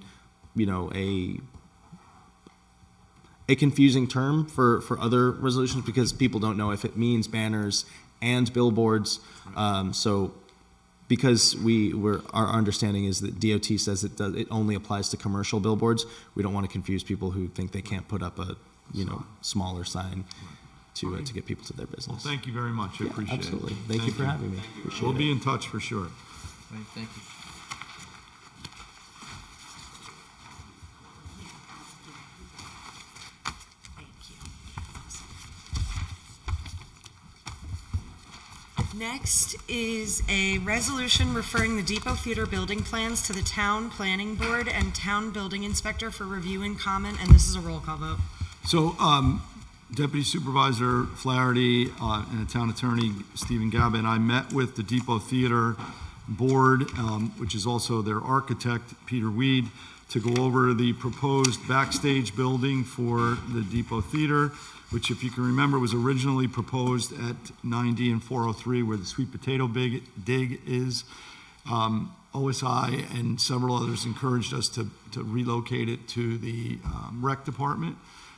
a confusing term for other resolutions because people don't know if it means banners and billboards. So because our understanding is that DOT says it only applies to commercial billboards, we don't want to confuse people who think they can't put up a smaller sign to get people to their business. Well, thank you very much. I appreciate absolutely. it. Thank you for having me. We'll be in touch for sure. Thank you. Next is a resolution referring the Depot Theater building plans to the Town Planning Board and Town Building Inspector for review and comment, and this is a roll call vote. So, Deputy Supervisor Flaherty and the Town Attorney Stephen Gaba and I met with the Depot Theater Board, which is also their architect, Peter Weed, to go over the proposed backstage building for the Depot Theater, which, if you can remember, was originally proposed at 90 and 403, where the sweet potato dig is. OSI and several others encouraged us to relocate it to the rec department,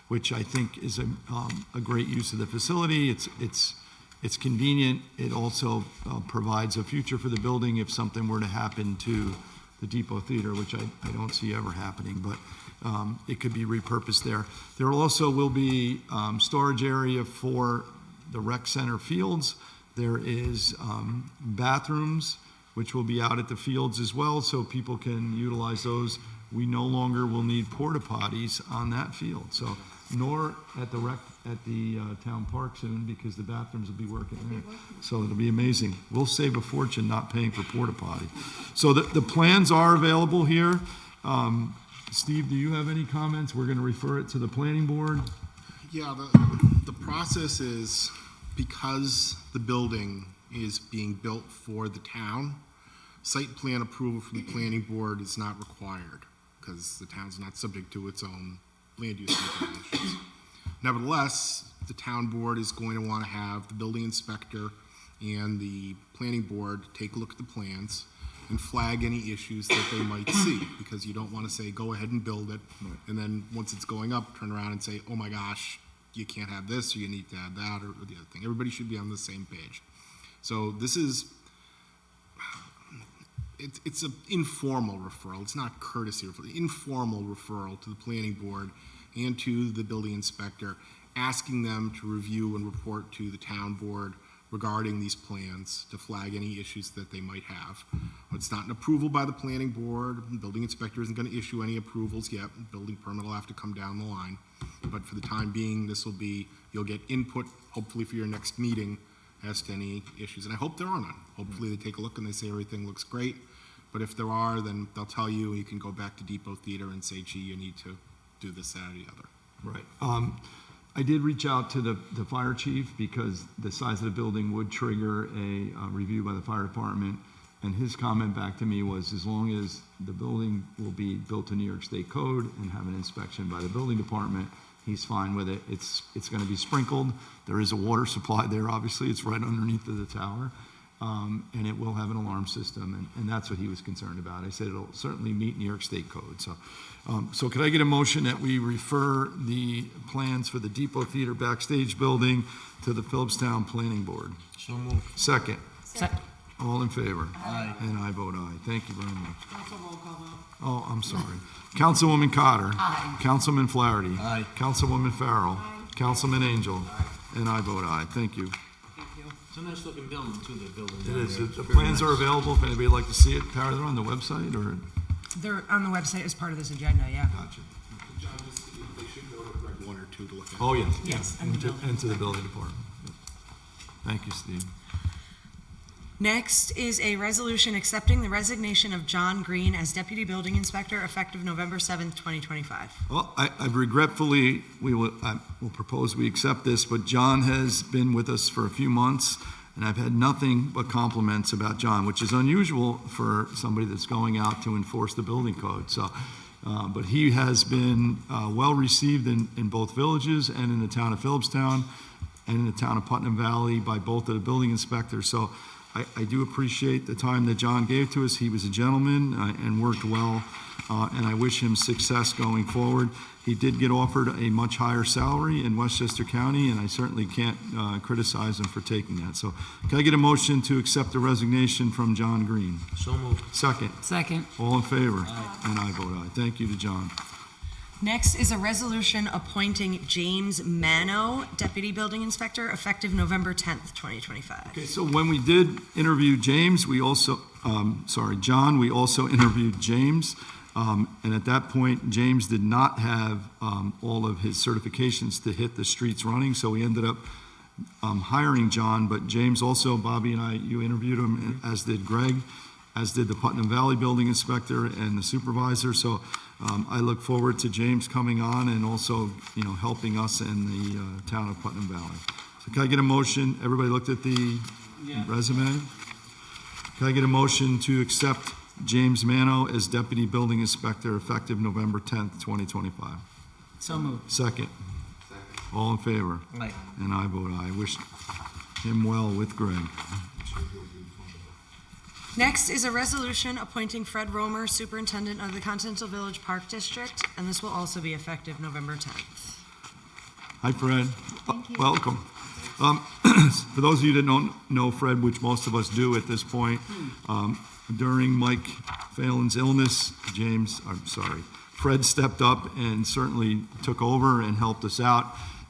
which I think is a great use of the facility. It's convenient. It also provides a future for the building if something were to happen to the Depot Theater, which I don't see ever happening, but it could be repurposed there. There also will be storage area for the rec center fields. There is bathrooms, which will be out at the fields as well, so people can utilize those. We no longer will need porta potties on that field, so nor at the town park soon, because the bathrooms will be working there. So it'll be amazing. We'll save a fortune not paying for porta potty. So the plans are available here. Steve, do you have any comments? We're going to refer it to the planning board. Yeah, the process is, because the building is being built for the town, site plan approval from the planning board is not required because the town's not subject to its own land use regulations. Nevertheless, the town board is going to want to have the building inspector and the planning board take a look at the plans and flag any issues that they might see, because you don't want to say, go ahead and build it, and then once it's going up, turn around and say, oh my gosh, you can't have this, or you need to add that, or the other thing. Everybody should be on the same page. So this is, it's an informal referral. It's not courtesy referral. Informal referral to the planning board and to the building inspector, asking them to review and report to the town board regarding these plans, to flag any issues that they might have. It's not an approval by the planning board. The building inspector isn't going to issue any approvals yet. The building permit will have to come down the line. But for the time being, this will be, you'll get input, hopefully for your next meeting, as to any issues. And I hope there are none. Hopefully they take a look and they say everything looks great. But if there are, then they'll tell you, and you can go back to Depot Theater and say, gee, you need to do this, that, or the other. Right. I did reach out to the fire chief because the size of the building would trigger a review by the fire department. And his comment back to me was, as long as the building will be built to New York State code and have an inspection by the building department, He's fine with it. It's going to be sprinkled. There is a water supply there, obviously. It's right underneath of the tower. And it will have an alarm system, and that's what he was concerned about. I said it'll certainly meet New York State code. So could I get a motion that we refer the plans for the Depot Theater backstage building to the Philipstown Planning Board? So moved. Second. Second. All in favor? Aye. And I vote aye. Thank you very much. Oh, I'm sorry. Councilwoman Cotter. Aye. Councilman Flaherty. Aye. Councilwoman Farrell. Councilman Angel. And I vote aye. Thank you. It's a nice looking building too, the building. It down is. there. The It's plans very are nice. available if anybody would like to see it. Tara, they're on the website or? They're on the website as part of this agenda, yeah. Gotcha. John, they should go to Greg 1 or 2 to look at. Oh, yes. Yes, and And the to, building. and to the building department. Thank you, Steve. Next is a resolution accepting the resignation of John Greene as Deputy Building Inspector effective November 7th, 2025. Well, I regretfully, I will propose we accept this, but John has been with us for a few months, and I've had nothing but compliments about John, which is unusual for somebody that's going out to enforce the building code. So, but he has been well received in both villages and in the town of Philipstown and in the town of Putnam Valley by both of the building inspectors. So I do appreciate the time that John gave to us. He was a gentleman and worked well, and I wish him success going forward. He did get offered a much higher salary in Westchester County, and I certainly can't criticize him for taking that. So can I get a motion to accept the resignation from John Greene? So moved. Second. Second. All in favor? And I vote aye. Thank you to John. Next is a resolution appointing James Manno, Deputy Building Inspector, effective November 10th, 2025. Okay, so when we did interview James, we also, John, we also interviewed James. And at that point, James did not have all of his certifications to hit the streets running, so we ended up hiring John. But James also, Bobby and I, you interviewed him, as did Greg, as did the Putnam Valley Building Inspector and the Supervisor. So I look forward to James coming on and also, helping us in the town of Putnam Valley. So can I get a motion? Everybody looked at the resume? Can I get a motion to accept James Manno as Deputy Building Inspector effective November 10th, 2025? So moved. Second. All in favor? Aye. And I vote aye. I wish him well with Greg. Next is a resolution appointing Fred Romer, Superintendent of the Continental Village Park District, and this will also be effective November 10th. Hi, Fred. Welcome. For those of you that don't know Fred, which most of us do at this point, during Mike Phelan's illness, Fred stepped up and certainly took over and helped us out,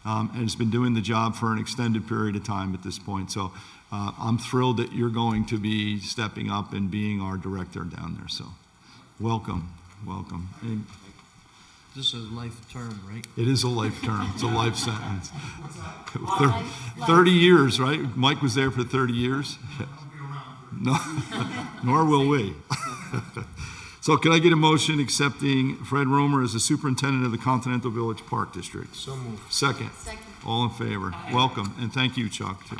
and has been doing the job for an extended period of time at this point. So I'm thrilled that you're going to be stepping up and being our director down there. So welcome. And This is a life term, right? it is a life term. It's a life sentence. 30 years, right? Mike was there for 30 years. No, nor will we. So can I get a motion accepting Fred Romer as the superintendent of the Continental Village Park District? So moved. Second. All in favor? Welcome, and thank you, Chuck, too.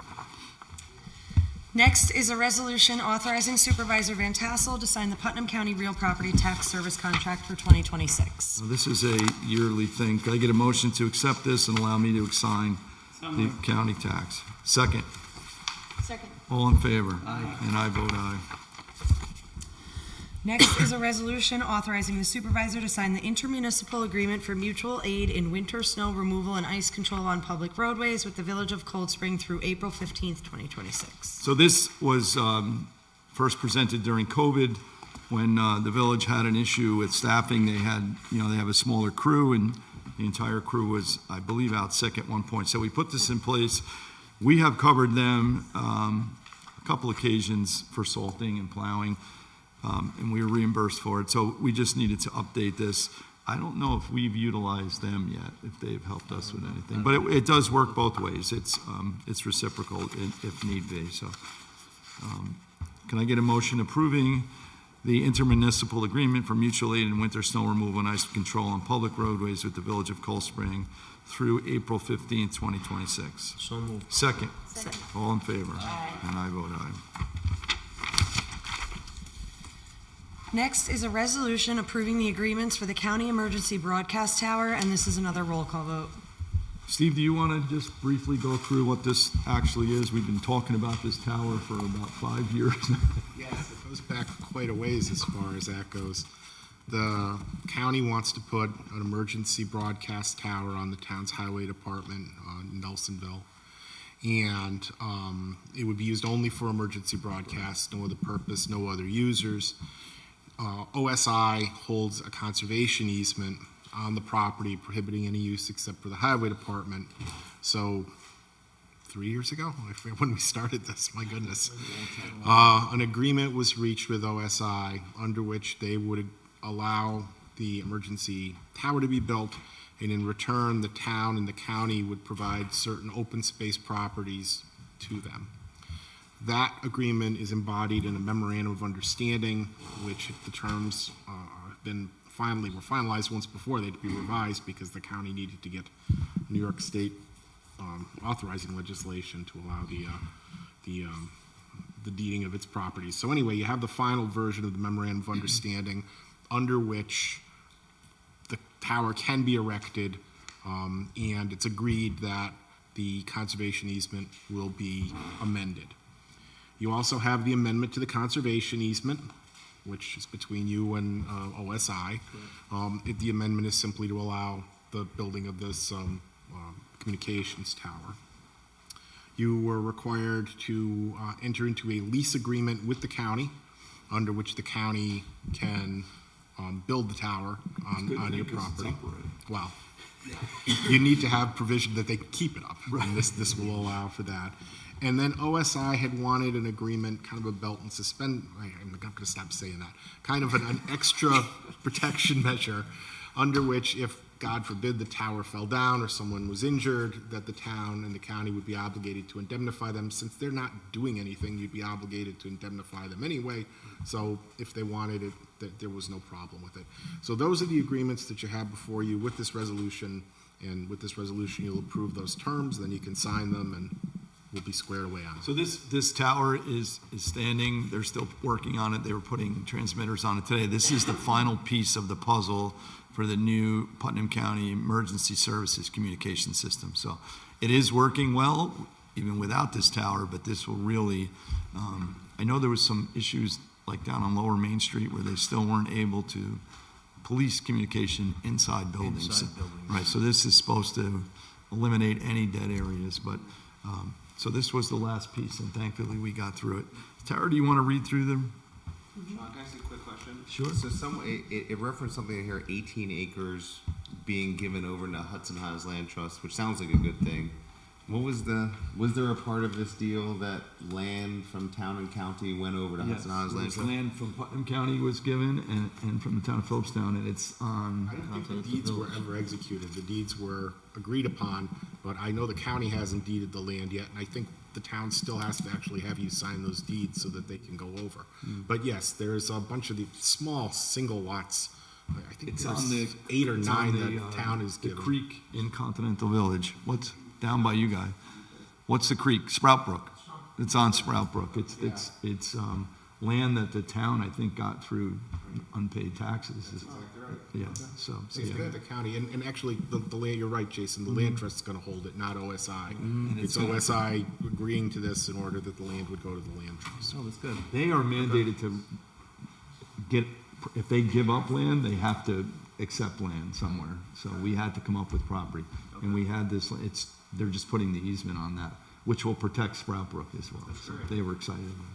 Next is a resolution authorizing Supervisor Van Tassel to sign the Putnam County Real Property Tax Service Contract for 2026. Now, this is a yearly thing. Can I get a motion to accept this and allow me to assign the county tax? Second. Second. All in favor? Aye. And I vote aye. Next is a resolution authorizing the supervisor to sign the intermunicipal agreement for mutual aid in winter snow removal and ice control on public roadways with the Village of Cold Spring through April 15th, 2026. So this was first presented during COVID when the village had an issue with staffing. They had, they have a smaller crew, and the entire crew was, I believe, out sick at one point. So we put this in place. We have covered them a couple occasions for salting and plowing, and we were reimbursed for it. So we just needed to update this. I don't know if we've utilized them yet, if they've helped us with anything, but it does work both ways. It's reciprocal if need be. So can I get a motion approving the intermunicipal agreement for mutual aid in winter snow removal and ice control on public roadways with the Village of Cold Spring through April 15th, 2026? So moved. Second. All in favor? And I vote aye. Next is a resolution approving the agreements for the county emergency broadcast tower, and this is another roll call vote. Steve, do you want to just briefly go through what this actually is? We've been talking about this tower for about 5 years now. Yes, it goes back quite a ways as far as that goes. The county wants to put an emergency broadcast tower on the town's highway department in Nelsonville. And it would be used only for emergency broadcasts, no other purpose, no other users. OSI holds a conservation easement on the property prohibiting any use except for the highway department. So 3 years ago, I forget when we started this, my goodness. An agreement was reached with OSI under which they would allow the emergency tower to be built, and in return, the town and the county would provide certain open space properties to them. That agreement is embodied in a memorandum of understanding, which the terms have been were finalized once before. They had to be revised because the county needed to get New York State authorizing legislation to allow the deeding of its properties. So anyway, you have the final version of the memorandum of understanding under which the tower can be erected, and it's agreed that the conservation easement will be amended. You also have the amendment to the conservation easement, which is between you and OSI. The amendment is simply to allow the building of this communications tower. You were required to enter into a lease agreement with the county, under which the county can build the tower on your property. Wow. You need to have provision that they keep it up, and this will allow for that. And then OSI had wanted an agreement, kind of a belt and suspend, I'm not going to stop saying that, kind of an extra protection measure under which if, God forbid, the tower fell down or someone was injured, that the town and the county would be obligated to indemnify them. Since they're not doing anything, you'd be obligated to indemnify them anyway. So if they wanted it, that there was no problem with it. So those are the agreements that you have before you with this resolution. And with this resolution, you'll approve those terms, then you can sign them, and we'll be squared away on it. So this tower is standing, they're still working on it, they were putting transmitters on it today. This is the final piece of the puzzle for the new Putnam County Emergency Services Communication System. So it is working well, even without this tower, but this will really, I know there was some issues like down on Lower Main Street where they still weren't able to police communication inside buildings. Right, so this is supposed to eliminate any dead areas, but so this was the last piece, and thankfully we got through it. Tara, do you want to read through them? Can I ask a quick question? Sure. So it referenced something in here, 18 acres being given over to Hudson Highlands Land Trust, which sounds like a good thing. What was there a part of this deal that land from town and county went over to Hudson Highlands Land Trust? Land from Putnam County was given, and from the town of Philipstown, and it's on. I don't think the deeds were ever executed. The deeds were agreed upon, but I know the county hasn't deeded the land yet, and I think the town still has to actually have you sign those deeds so that they can go over. But yes, there's a bunch of the small single lots. I think It's there's on the 8 or it's 9 on that the town is the given. creek in Continental Village. What's down by you guys? What's the creek? Sprout Brook. It's on Sprout Brook. It's land that the town, I think, got through unpaid taxes. Yeah, so It's yeah. good, the county, and actually, the land, you're right, Jason, the land trust's gonna hold it, not OSI. It's OSI agreeing to this in order that the land would go to the land trust. Oh, that's good. They are mandated to get, if they give up land, they have to accept land somewhere. So we had to come up with property. And we had this, they're just putting the easement on that, which will protect Sprout Brook as well. So they were excited about it.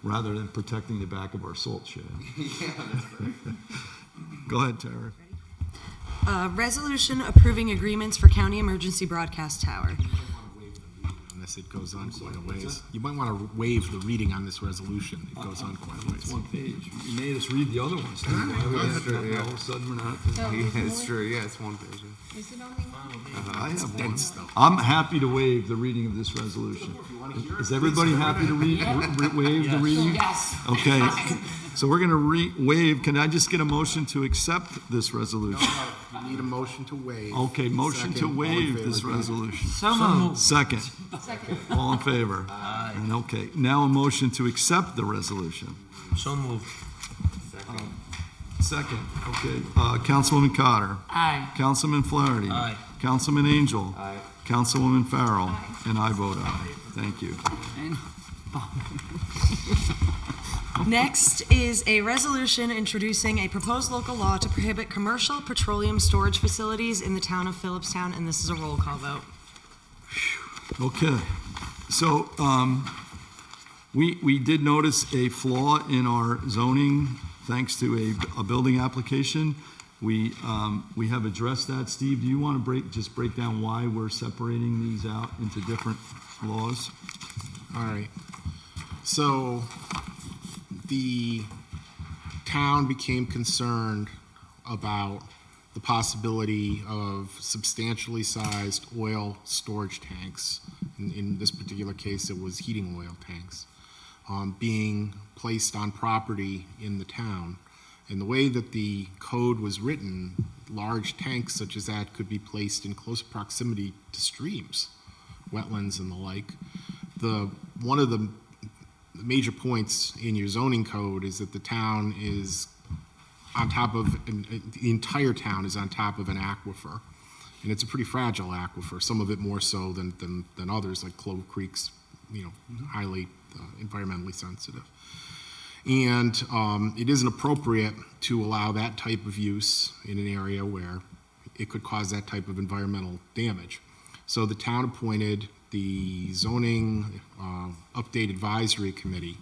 Rather than protecting the back of our salt shed. Go ahead, Tara. Resolution approving agreements for county emergency broadcast tower. Unless it goes on quite a ways. You might wanna waive the reading on this resolution, it goes on quite a It's ways. one page. You made us read the other ones. Too. Why would That's that- true, yeah. All of a sudden, we're not. Yeah, it's true. Yeah, it's one page. Is it only one? I have one. dense, though. I'm happy to waive the reading of this resolution. Is everybody happy to waive the reading? Yes. Okay, so we're gonna waive, can I just get a motion to accept this resolution? You need a motion to waive. Okay, motion to Second, all in waive favor, this again. resolution. So moved. Second, Second. all in favor? And okay, now a motion to accept the resolution. So moved. Second, okay. Councilwoman Cotter. Aye. Councilman Flaherty. Aye. Councilman Angel. Aye. Councilwoman Farrell. And I vote aye. Thank you. Next is a resolution introducing a proposed local law to prohibit commercial petroleum storage facilities in the town of Philipstown, and this is a roll call vote. Okay, so we did notice a flaw in our zoning thanks to a building application. We have addressed that. Steve, do you want to just break down why we're separating these out into different laws? All right. So the town became concerned about the possibility of substantially sized oil storage tanks. In this particular case, it was heating oil tanks, being placed on property in the town. And the way that the code was written, large tanks such as that could be placed in close proximity to streams, wetlands and the like. One of the major points in your zoning code is that the town is on top of, the entire town is on top of an aquifer. And it's a pretty fragile aquifer, some of it more so than others, like Clove Creek's, highly environmentally sensitive. And it isn't appropriate to allow that type of use in an area where it could cause that type of environmental damage. So the town appointed the zoning update advisory committee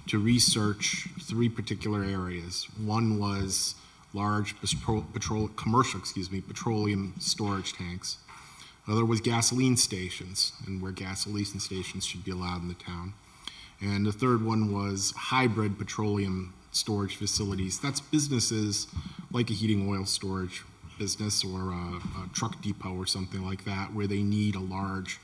to research three particular areas. One was large petroleum storage tanks. Another was gasoline stations, and where gasoline stations should be allowed in the town. And the third one was hybrid petroleum storage facilities. That's businesses like a heating oil storage business or a truck depot or something like that, where they need a large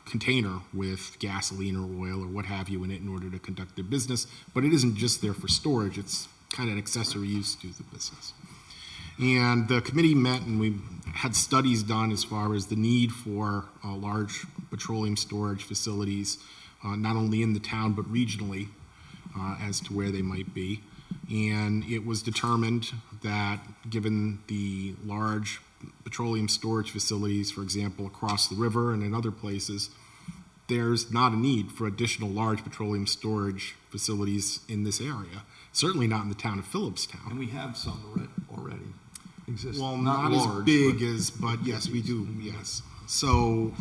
container with gasoline or oil or what have you in it in order to conduct their business. But it isn't just there for storage, it's kind of an accessory use to the business. And the committee met and we had studies done as far as the need for large petroleum storage facilities, not only in the town but regionally, as to where they might be. And it was determined that given the large petroleum storage facilities, for example, across the river and in other places, there's not a need for additional large petroleum storage facilities in this area. Certainly not in the town of Philipstown. And we have some already existing. Well, not as large, big as, but yes, we do, yes. So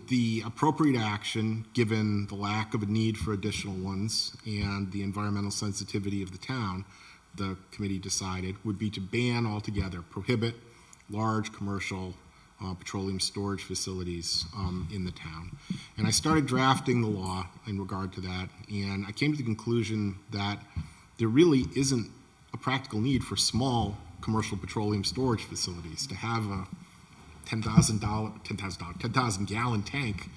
the appropriate action, given the lack of a need for additional ones and the environmental sensitivity of the town, the committee decided would be to ban altogether, prohibit large commercial petroleum storage facilities in the town. And I started drafting the law in regard to that, and I came to the conclusion that there really isn't a practical need for small commercial petroleum storage facilities. To have a 10,000 gallon tank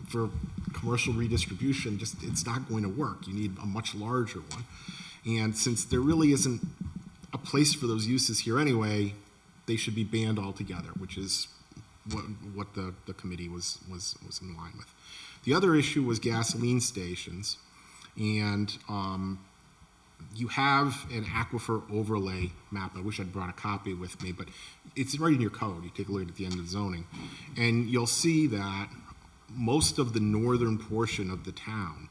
for commercial redistribution, just it's not going to work. You need a much larger one. And since there really isn't a place for those uses here anyway, they should be banned altogether, which is what the committee was in line with. The other issue was gasoline stations, and you have an aquifer overlay map. I wish I'd brought a copy with me, but it's right in your code. You take a look at the end of zoning, and you'll see that most of the northern portion of the town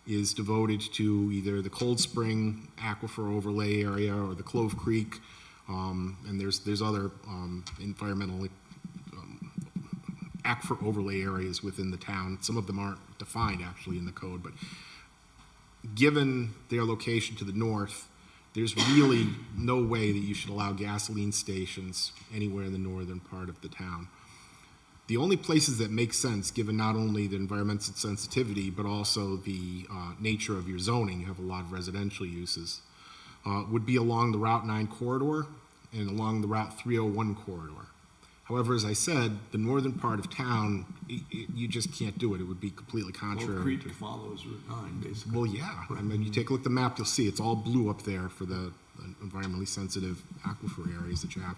is devoted to either the Cold Spring aquifer overlay area or the Clove Creek, and there's other environmental aquifer overlay areas within the town. Some of them aren't defined actually in the code, but given their location to the north, there's really no way that you should allow gasoline stations anywhere in the northern part of the town. The only places that make sense, given not only the environmental sensitivity, but also the nature of your zoning, you have a lot of residential uses, would be along the Route 9 corridor and along the Route 301 corridor. However, as I said, the northern part of town, you just can't do it. It would be completely contrary. Well, Creek follows Route 9, basically. Well, yeah. I mean, you take a look at the map, you'll see it's all blue up there for the environmentally sensitive aquifer areas that you have.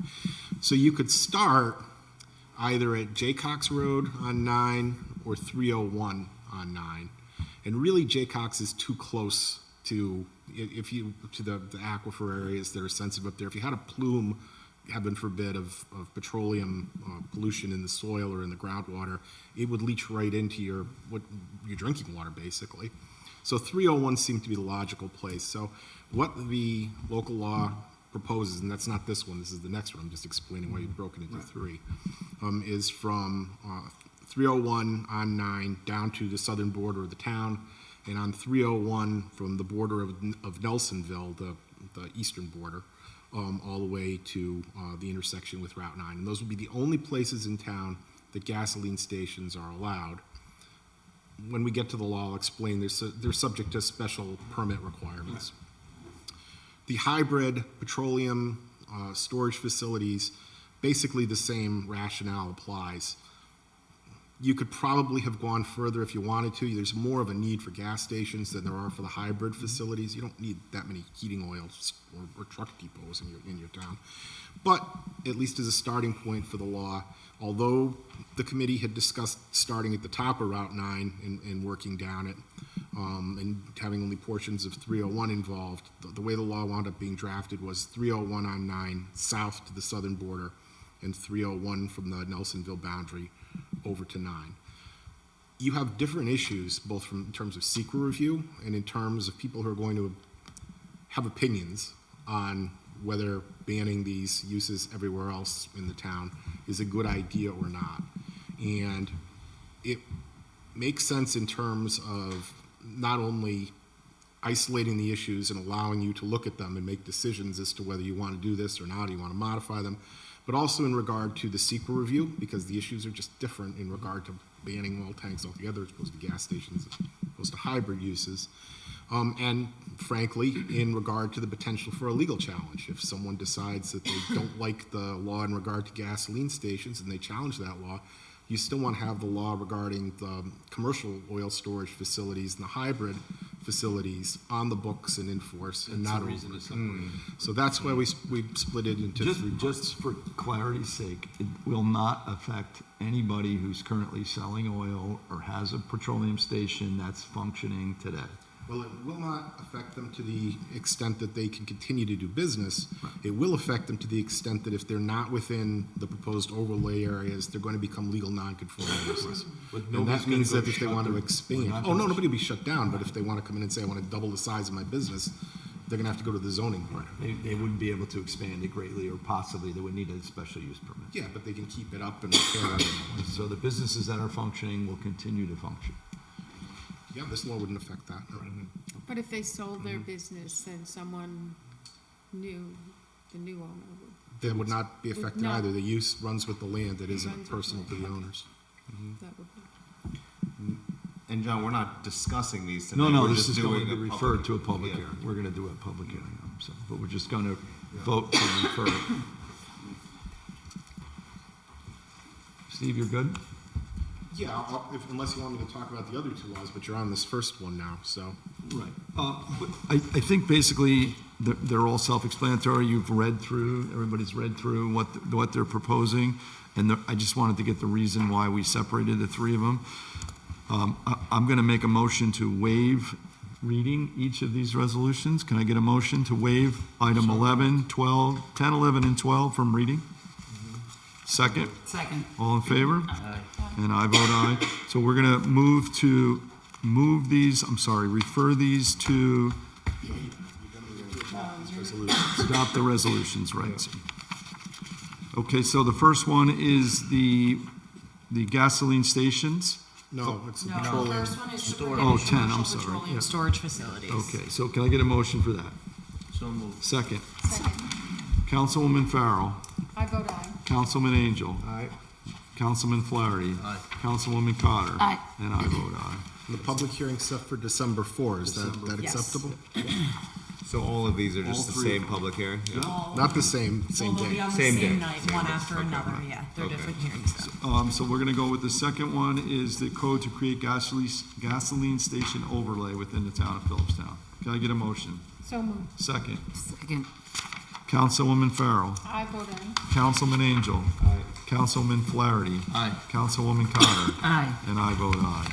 So you could start either at Jaycox Road on 9 or 301 on 9. And really, Jaycox is too close to, to the aquifer areas that are sensitive up there. If you had a plume, heaven forbid, of petroleum pollution in the soil or in the groundwater, it would leach right into your drinking water, basically. So 301 seemed to be the logical place. So what the local law proposes, and that's not this one, this is the next one, I'm just explaining why you've broken it into three, is from 301 on 9 down to the southern border of the town, and on 301 from the border of Nelsonville, the eastern border, all the way to the intersection with Route 9. And those will be the only places in town that gasoline stations are allowed. When we get to the law, I'll explain they're subject to special permit requirements. The hybrid petroleum storage facilities, basically the same rationale applies. You could probably have gone further if you wanted to. There's more of a need for gas stations than there are for the hybrid facilities. You don't need that many heating oils or truck depots in your town. But at least as a starting point for the law, although the committee had discussed starting at the top of Route 9 and working down it, and having only portions of 301 involved, the way the law wound up being drafted was 301 on 9 south to the southern border and 301 from the Nelsonville boundary over to 9. You have different issues, both in terms of SEQRA review and in terms of people who are going to have opinions on whether banning these uses everywhere else in the town is a good idea or not. And it makes sense in terms of not only isolating the issues and allowing you to look at them and make decisions as to whether you want to do this or not, or you want to modify them, but also in regard to the SEQRA review, because the issues are just different in regard to banning oil tanks altogether as opposed to gas stations, as opposed to hybrid uses. And frankly, in regard to the potential for a legal challenge. If someone decides that they don't like the law in regard to gasoline stations and they challenge that law, you still want to have the law regarding the commercial oil storage facilities and the hybrid facilities on the books and in force, and not a reason to separate. So that's why we split it into three parts. Just for clarity's sake, it will not affect anybody who's currently selling oil or has a petroleum station that's functioning today. Well, it will not affect them to the extent that they can continue to do business. It will affect them to the extent that if they're not within the proposed overlay areas, they're going to become legal non-conforming uses. And that means that if they want to expand, nobody will be shut down, but if they want to come in and say, I want to double the size of my business, they're going to have to go to the zoning board. They wouldn't be able to expand it greatly, or possibly they would need a special use permit. Yeah, but they can keep it up and repair it. So the businesses that are functioning will continue to function. Yeah, this law wouldn't affect that. But if they sold their business, then someone new, the new owner would. They would not be affected not- either. The use runs with the land. It runs isn't with personal the to the owners. That would be. And John, we're not discussing these tonight. No, We're this just is going doing to a refer public- to a public yeah. hearing. We're going to do a public hearing, so, but we're just going to vote to refer it. Steve, you're good? Yeah, unless you want me to talk about the other two laws, but you're on this first one now, so. Right. But I think basically they're all self-explanatory. You've read through, everybody's read through what they're proposing, and I just wanted to get the reason why we separated the three of them. I'm going to make a motion to waive reading each of these resolutions. Can I get a motion to waive item 11, 12, 10, 11, and 12 from reading? Second? Second. All in favor? Aye. And I vote aye. So we're going to refer these to adopt the resolutions, right? Okay, so the first one is the gasoline stations. No, it's the No, the petroleum. first one is to Oh, prohibit 10, I'm commercial sorry, petroleum yeah. storage facilities. Okay, so can I get a motion for that? So moved. Second. Second. Councilwoman Farrell. I vote aye. Councilman Angel. Aye. Councilman Flaherty. Aye. Councilwoman Cotter. Aye. And I vote aye. And the public hearing set for December 4, is that Yes. acceptable? So all of these are just All the three same of them. public hearing? Yeah. Not the same Well, they'll be day. on the Same day. same night, Same one day. after Okay. another, yeah. They're Okay. different hearings though. So we're gonna go with the second one is the code to create gasoline station overlay within the town of Philipstown. Can I get a motion? So moved. Second. Second. Councilwoman Farrell. I vote aye. Councilman Angel. Aye. Councilman Flaherty. Aye. Councilwoman Cotter. Aye. And I vote aye.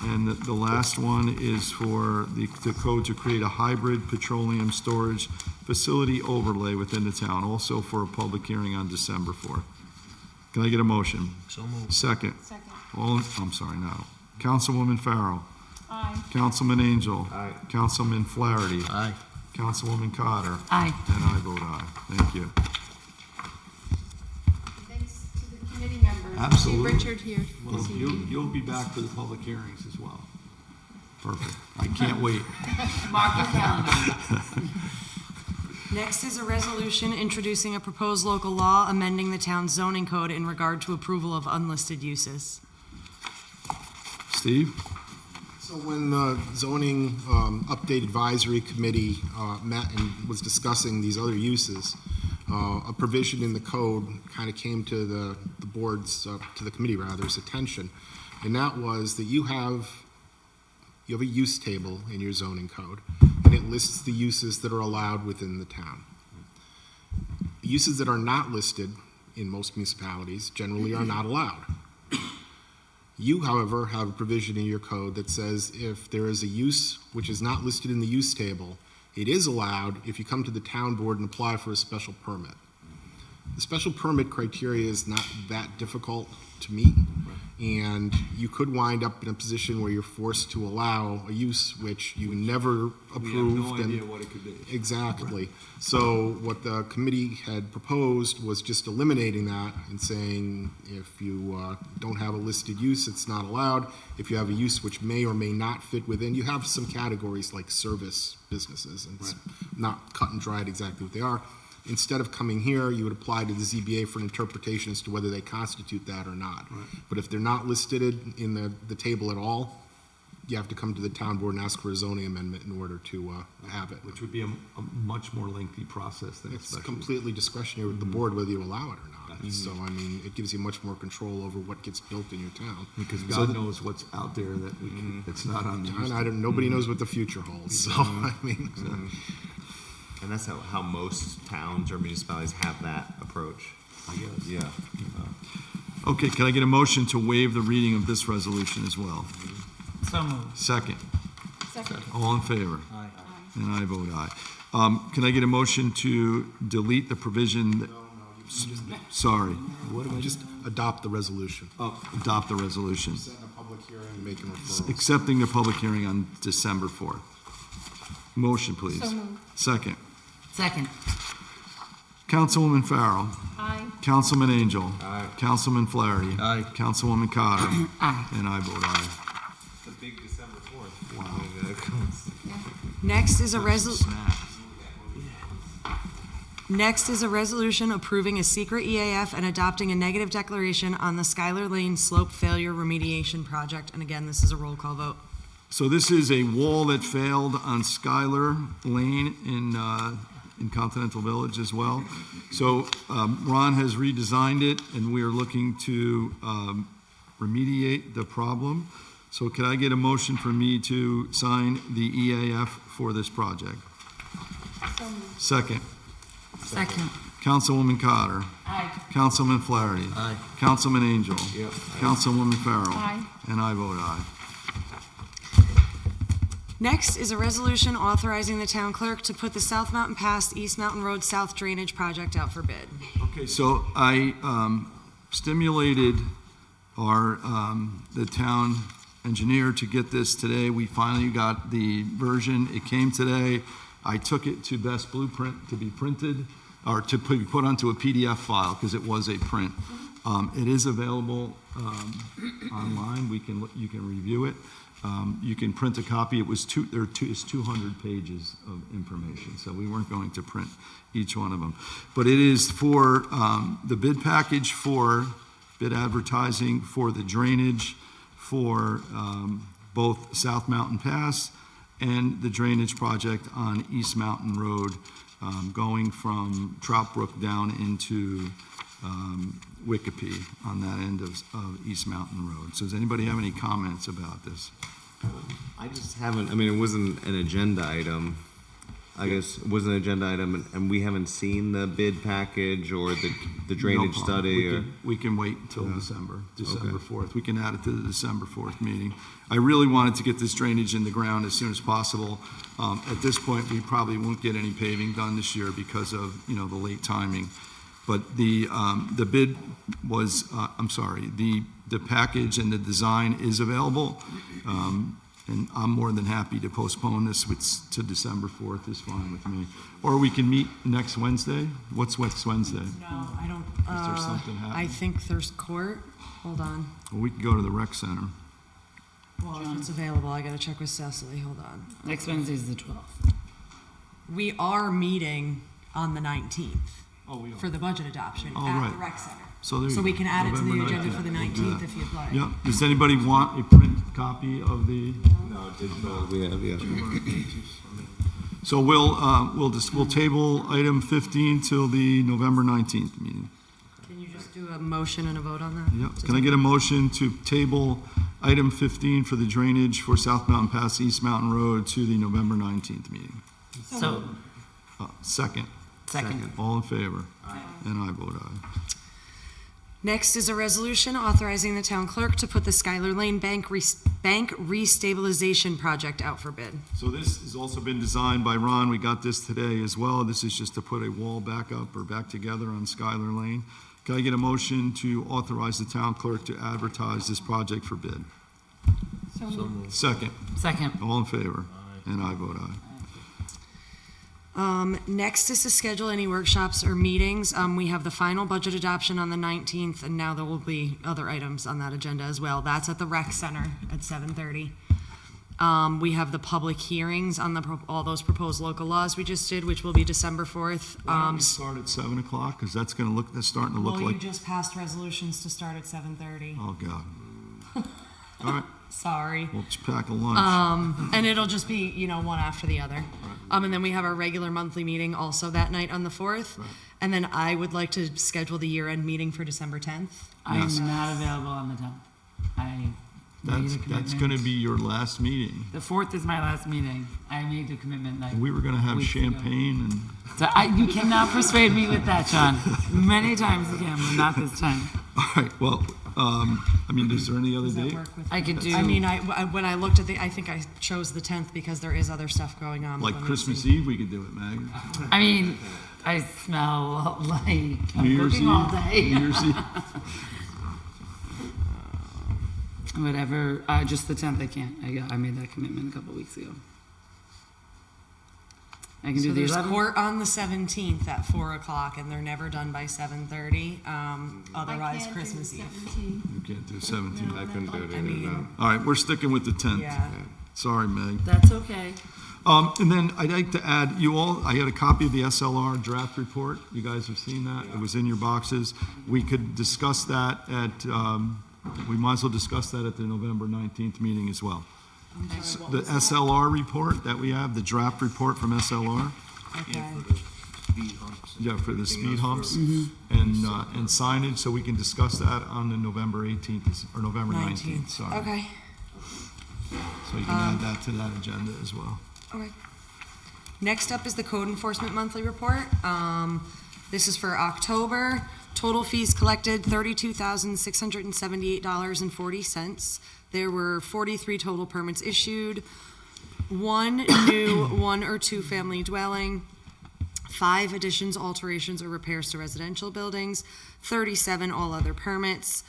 And the last one is for the code to create a hybrid petroleum storage facility overlay within the town, also for a public hearing on December 4th. Can I get a motion? So moved. Second. Second. I'm sorry, no. Councilwoman Farrell. Aye. Councilman Angel. Aye. Councilman Flaherty. Aye. Councilwoman Cotter. Aye. And I vote aye. Thank you. Thanks to the committee members. Absolutely. See Richard here Well, this evening. you'll be back for the public hearings as well. Perfect. I can't wait. Mark your calendar. Next is a resolution introducing a proposed local law amending the town's zoning code in regard to approval of unlisted uses. Steve? So when the zoning update advisory committee met and was discussing these other uses, a provision in the code kind of came to the board's, to the committee rather's attention. And that was that you have a use table in your zoning code, and it lists the uses that are allowed within the town. Uses that are not listed in most municipalities generally are not allowed. You, however, have a provision in your code that says if there is a use which is not listed in the use table, it is allowed if you come to the town board and apply for a special permit. The special permit criteria is not that difficult to meet, and you could wind up in a position where you're forced to allow a use which you never approved. We have no and- idea what it could be. Exactly. So what the committee had proposed was just eliminating that and saying if you don't have a listed use, it's not allowed. If you have a use which may or may not fit within, you have some categories like service businesses, and it's not cut and dried exactly what they are. Instead of coming here, you would apply to the ZBA for an interpretation as to whether they constitute that or not. But if they're not listed in the table at all, you have to come to the town board and ask for a zoning amendment in order to have it. Which would be a much more lengthy process than a It's special. completely discretionary with the board whether you allow it or not. So, I mean, it gives you much more control over what gets built in your town. Because So God knows what's out there that we can, it's not on the And nobody knows what the future holds, so, I mean, And that's how most towns or municipalities have that approach. I guess. Yeah. Okay, can I get a motion to waive the reading of this resolution as well? So moved. Second. Second. All in favor? Aye. And I vote aye. Can I get a motion to delete the provision? that- Sorry. just adopt the resolution. Adopt the resolution. Set a public hearing, make an referral. Accepting the public hearing on December 4th. Motion, please. So moved. Second. Second. Councilwoman Farrell. Aye. Councilman Angel. Aye. Councilman Flaherty. Aye. Councilwoman Cotter. Aye. And I vote aye. The big December 4th. Wow. Next is a resolution approving a secret EAF and adopting a negative declaration on the Schuyler Lane slope failure remediation project. And again, this is a roll call vote. So this is a wall that failed on Schuyler Lane in Continental Village as well. So Ron has redesigned it, and we are looking to remediate the problem. So can I get a motion for me to sign the EAF for this project? So moved. Second. Second. Councilwoman Cotter. Aye. Councilman Flaherty. Aye. Councilman Angel. Yep. Councilwoman Farrell. Aye. And I vote aye. Next is a resolution authorizing the town clerk to put the South Mountain Pass East Mountain Road South Drainage Project out for bid. Okay, so I stimulated our, the town engineer to get this today. We finally got the version. It came today. I took it to Best Blueprint to be printed, or to be put onto a PDF file, because it was a print. It is available online. You can review it. You can print a copy. It's 200 pages of information, so we weren't going to print each one of them. But it is for the bid package for bid advertising, for the drainage, for both South Mountain Pass and the drainage project on East Mountain Road, going from Trout Brook down into Wikipe on that end of East Mountain Road. So does anybody have any comments about this? I just haven't, I mean, it wasn't an agenda item. I guess, was an agenda item, and we haven't seen the bid package or the drainage No problem. study, or? We can wait until December 4th. We can add it to the December 4th meeting. I really wanted to get this drainage in the ground as soon as possible. At this point, we probably won't get any paving done this year because of, the late timing. But the bid was, the package and the design is available. And I'm more than happy to postpone this to December 4th is fine with me. Or we can meet next Wednesday. What's next Wednesday? No, I don't, Is there something I happening? think there's court. Hold on. Well, we can go to the rec center. Well, if it's available, I gotta check with Cecily. Hold on. Next Wednesday is the 12th. We are meeting on the 19th Oh, we for the budget adoption Oh, at right. the rec center. So there you So we go. can add it to the November agenda for the 19th. We'll do 19th that. if you'd like. Yeah. Does anybody want a print copy of the? No, digital, we have, yeah. So we'll table item 15 till the November 19th meeting. Can you just do a motion and a vote on that? Yep. Can I get a motion to table item 15 for the drainage for South Mountain Pass East Mountain Road to the November 19th meeting? So, Second. second. All in favor? And I vote aye. Next is a resolution authorizing the town clerk to put the Schuyler Lane Bank Re-Stabilization project out for bid. So this has also been designed by Ron. We got this today as well. This is just to put a wall back up or back together on Schuyler Lane. Can I get a motion to authorize the town clerk to advertise this project for bid? Second. Second. All in favor? And I vote aye. Next is to schedule any workshops or meetings. We have the final budget adoption on the 19th, and now there will be other items on that agenda as well. That's at the rec center at 7:30. We have the public hearings on all those proposed local laws we just did, which will be December 4th. Why don't we start at 7 o'clock? Because that's starting to look Well, you like, just passed resolutions to start at 7:30. oh, God. All right, Sorry. we'll just pack a lunch. And it'll just be, one after the other. And then we have our regular monthly meeting also that night on the 4th. Right. And then I would like to schedule the year-end meeting for December 10th. I'm Yes. not available on the 10th. I made a That's commitment. going to be your last meeting. The 4th is my last meeting. I made a commitment like. We were going to have weeks ago. champagne and, So you cannot persuade me with that, John. Many times again, but not this time. all right, well, is there any other Does that date? work with I you? could do. I mean, when I looked at I think I chose the 10th because there is other stuff going on. Like Let me Christmas see. Eve, we could do it, Mag. I mean, I smell like New I'm Year's cooking all Eve? day. New Year's Eve? Whatever. Just the 10th. I can't. I made that commitment a couple weeks ago. I can So do the there's 11th. court on the 17th at 4 o'clock, and they're never done by 7:30. Otherwise, Christmas Eve. You can't do 17. I couldn't do it I either, mean, no. All right, we're sticking with the 10th. Yeah. Sorry, Meg. That's okay. And then I'd like to add, I had a copy of the SLR draft report. You guys have seen that? It was in your boxes. We could discuss that we might as well discuss that at the November 19th meeting as well. The SLR report that we have, the draft report from SLR, Okay. yeah, for the speed humps and signage, so we can discuss that on the November 18th, or November 19th, sorry. Okay. So you can add that to that agenda as well. Okay. Next up is the Code Enforcement Monthly Report. This is for October. Total fees collected, $32,678.40. There were 43 total permits issued, 1 new 1 or 2 family dwelling, 5 additions, alterations, or repairs to residential buildings, 37 all other permits.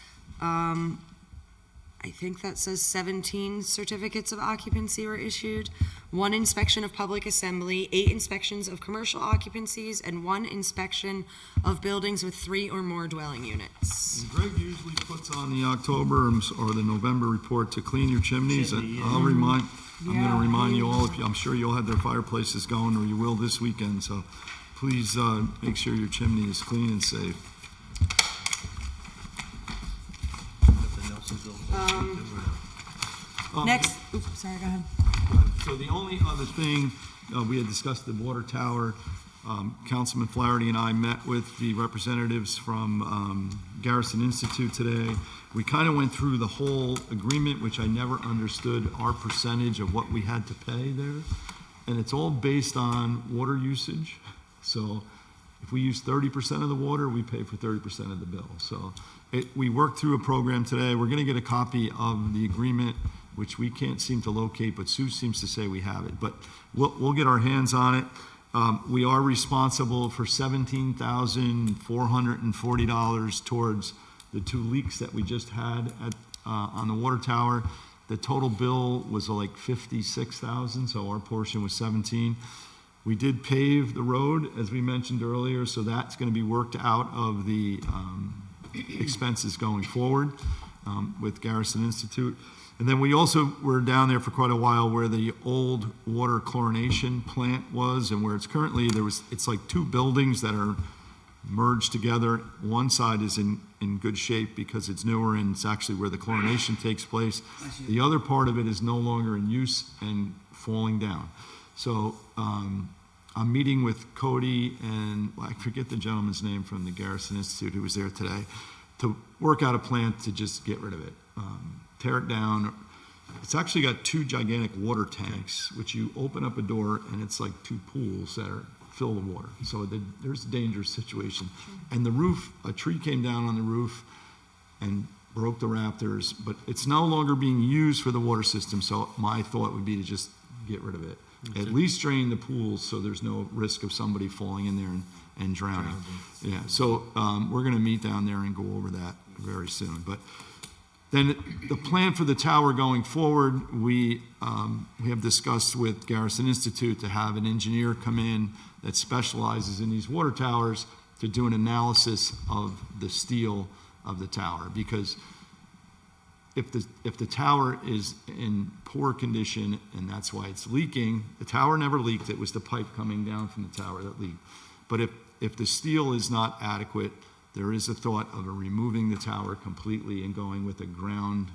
I think that says 17 certificates of occupancy were issued, 1 inspection of public assembly, 8 inspections of commercial occupancies, and 1 inspection of buildings with 3 or more dwelling units. And Greg usually puts on the October or the November report to clean your chimneys. I'm going to remind you all, I'm sure you all had their fireplaces going, or you will this weekend, so please make sure your chimney is clean and safe. Next, oops, sorry, go ahead. So the only other thing, we had discussed the water tower. Councilman Flaherty and I met with the representatives from Garrison Institute today. We kind of went through the whole agreement, which I never understood our percentage of what we had to pay there. and it's all based on water usage. So if we use 30% of the water, we pay for 30% of the bill. So we worked through a program today. We're gonna get a copy of the agreement, which we can't seem to locate, but Sue seems to say we have it. But we'll get our hands on it. We are responsible for $17,440 towards the 2 leaks that we just had on the water tower. The total bill was like $56,000, so our portion was 17. We did pave the road, as we mentioned earlier, so that's going to be worked out of the expenses going forward with Garrison Institute. And then we also were down there for quite a while where the old water chlorination plant was, and where it's currently, it's like 2 buildings that are merged together. One side is in good shape because it's newer and it's actually where the chlorination takes place. The other part of it is no longer in use and falling down. So I'm meeting with Cody and I forget the gentleman's name from the Garrison Institute who was there today to work out a plan to just get rid of it, tear it down. It's actually got 2 gigantic water tanks, which you open up a door and it's like 2 pools that are fill the water. So there's a dangerous situation. And the roof, a tree came down on the roof and broke the rafters, but it's no longer being used for the water system. So my thought would be to just get rid of it. At least drain the pools so there's no risk of somebody falling in there and drowning. Yeah, so we're gonna meet down there and go over that very soon. But then the plan for the tower going forward, we have discussed with Garrison Institute to have an engineer come in that specializes in these water towers to do an analysis of the steel of the tower. Because if the tower is in poor condition and that's why it's leaking, the tower never leaked, it was the pipe coming down from the tower that leaked. But if the steel is not adequate, there is a thought of removing the tower completely and going with a ground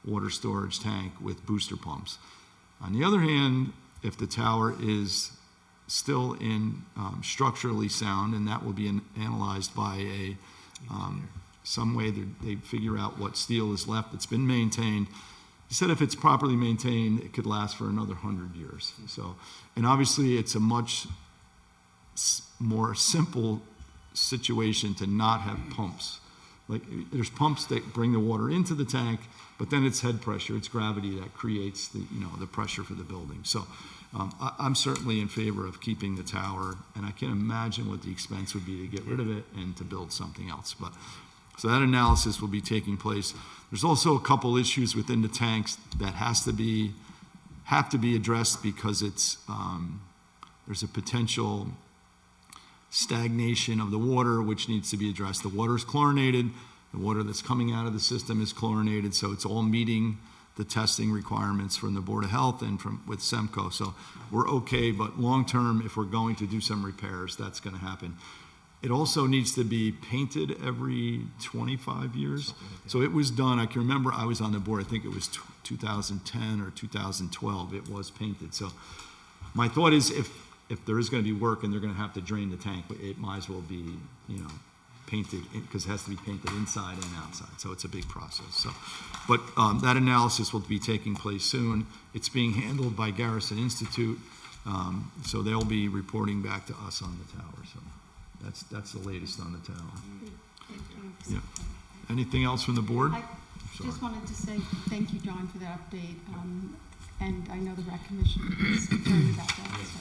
water storage tank with booster pumps. On the other hand, if the tower is still in structurally sound, and that will be analyzed by some way they figure out what steel is left that's been maintained. He said if it's properly maintained, it could last for another 100 years. So, and obviously it's a much more simple situation to not have pumps. Like there's pumps that bring the water into the tank, but then it's head pressure, it's gravity that creates the pressure for the building. So I'm certainly in favor of keeping the tower, and I can't imagine what the expense would be to get rid of it and to build something else. But so that analysis will be taking place. There's also a couple issues within the tanks that have to be addressed because it's there's a potential stagnation of the water, which needs to be addressed. The water is chlorinated. The water that's coming out of the system is chlorinated, so it's all meeting the testing requirements from the Board of Health and with SEMCO. So we're okay, but long-term, if we're going to do some repairs, that's going to happen. It also needs to be painted every 25 years. So it was done, I can remember I was on the board, I think it was 2010 or 2012, it was painted. So my thought is if there is going to be work and they're going to have to drain the tank, it might as well be, painted, because it has to be painted inside and outside. So it's a big process. So, but that analysis will be taking place soon. It's being handled by Garrison Institute, so they'll be reporting back to us on the tower. So that's the latest on the tower. Yeah. Anything else from the board? I just wanted to say thank you, John, for that update. And I know the Rec Commission is concerned about that. So.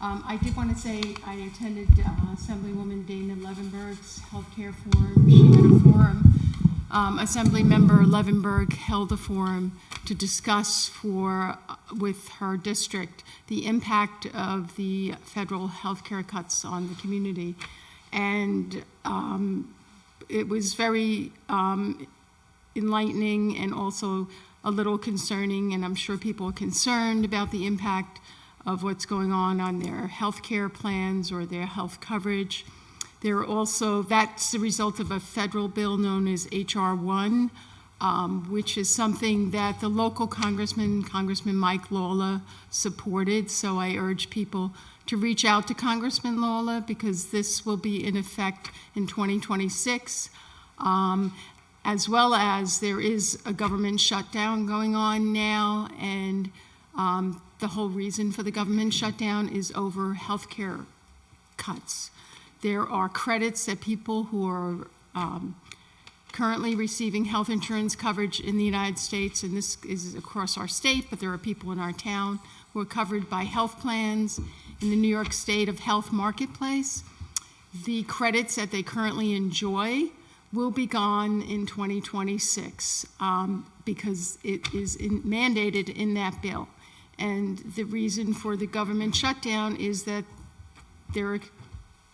I did want to say I attended Assemblywoman Dana Levenberg's healthcare forum. She had a forum. Assemblymember Levenberg held a forum to discuss with her district the impact of the federal healthcare cuts on the community. And it was very enlightening and also a little concerning, and I'm sure people are concerned about the impact of what's going on their health care plans or their health coverage. That's the result of a federal bill known as H.R. 1, which is something that the local Congressman Mike Lawler, supported. So I urge people to reach out to Congressman Lawler because this will be in effect in 2026. As well as there is a government shutdown going on now, and the whole reason for the government shutdown is over healthcare cuts. There are credits that people who are currently receiving health insurance coverage in the United States, and this is across our state, but there are people in our town who are covered by health plans in the New York State of Health Marketplace. The credits that they currently enjoy will be gone in 2026 because it is mandated in that bill. And the reason for the government shutdown is that there are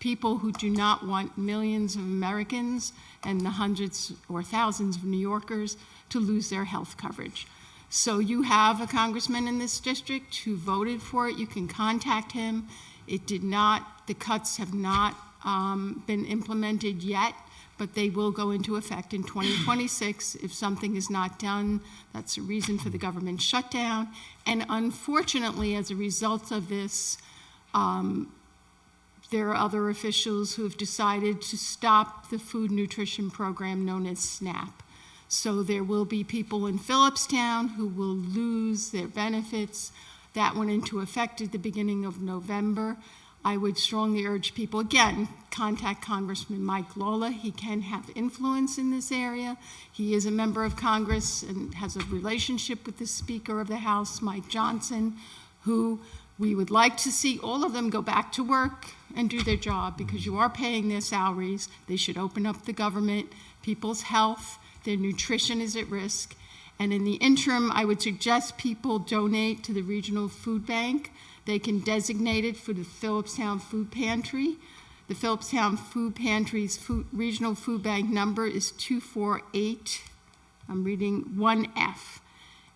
people who do not want millions of Americans and the hundreds or thousands of New Yorkers to lose their health coverage. So you have a congressman in this district who voted for it. You can contact him. It did not, the cuts have not been implemented yet, but they will go into effect in 2026 if something is not done. That's a reason for the government shutdown. And unfortunately, as a result of this, there are other officials who have decided to stop the food nutrition program known as SNAP. So there will be people in Philipstown who will lose their benefits. That went into effect at the beginning of November. I would strongly urge people, again, contact Congressman Mike Lawler. He can have influence in this area. He is a member of Congress and has a relationship with the Speaker of the House, Mike Johnson, who we would like to see all of them go back to work and do their job because you are paying their salaries. They should open up the government. People's health, their nutrition is at risk. And in the interim, I would suggest people donate to the regional food bank. They can designate it for the Philipstown Food Pantry. The Philipstown Food Pantry's regional food bank number is 248, I'm reading 1F.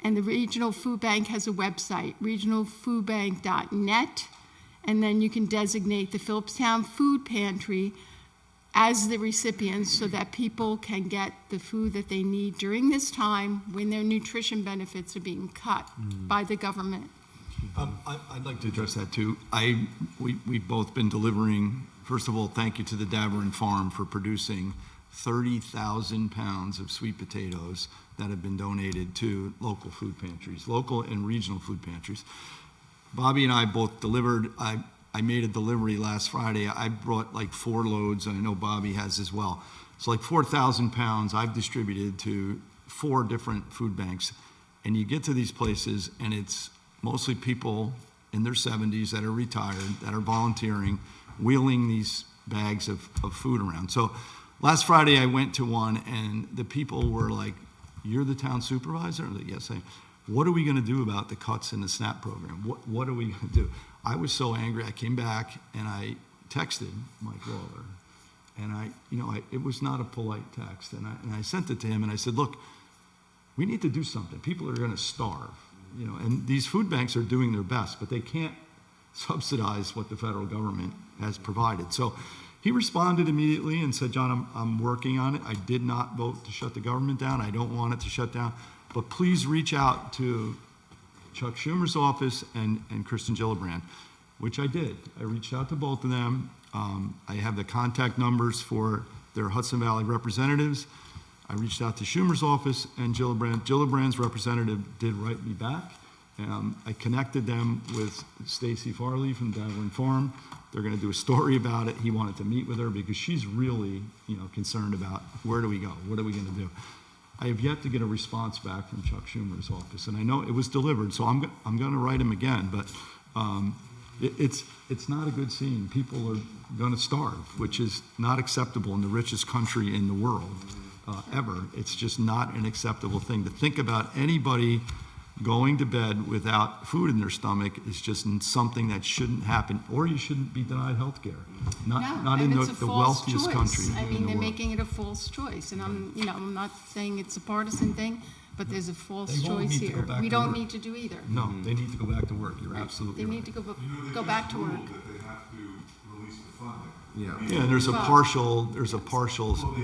And the regional food bank has a website, regionalfoodbank.net, and then you can designate the Philipstown Food Pantry as the recipient so that people can get the food that they need during this time when their nutrition benefits are being cut by the government. I'd like to address that too. We've both been delivering, first of all, thank you to the Daverin Farm for producing 30,000 pounds of sweet potatoes that have been donated to local food pantries, local and regional food pantries. Bobby and I both delivered. I made a delivery last Friday. I brought like 4 loads, and I know Bobby has as well. So like 4,000 pounds I've distributed to 4 different food banks. And you get to these places, and it's mostly people in their 70s that are retired, that are volunteering, wheeling these bags of food around. So last Friday I went to one, and the people were like, "You're the town supervisor?" I'm like, "Yes, I am." "What are we going to do about the cuts in the SNAP program? What are we going to do?" I was so angry. I came back and I texted Mike Lawler, and it was not a polite text, and I sent it to him, and I said, "Look, we need to do something. People are going to starve, and these food banks are doing their best, but they can't subsidize what the federal government has provided." So he responded immediately and said, "John, I'm working on it. I did not vote to shut the government down. I don't want it to shut down, but please reach out to Chuck Schumer's office and Kristen Gillibrand," which I did. I reached out to both of them. I have the contact numbers for their Hudson Valley representatives. I reached out to Schumer's office and Gillibrand. Gillibrand's representative did write me back. I connected them with Stacy Farley from Daverin Farm. They're going to do a story about it. He wanted to meet with her because she's really, concerned about where do we go? What are we going to do? I have yet to get a response back from Chuck Schumer's office, and I know it was delivered, so I'm going to write him again. But it's not a good scene. People are going to starve, which is not acceptable in the richest country in the world ever. It's just not an acceptable thing to think about. Anybody going to bed without food in their stomach is just something that shouldn't happen, or you shouldn't be denied health care. Not in the wealthiest country in the world. They're making it a false choice, and I'm not saying it's a partisan thing, but there's a false choice here. We don't need to do either. No, they need to go back to work. You're absolutely right. They need to go back to work. That they have to release the funding. Yeah, and there's a partial. Well, they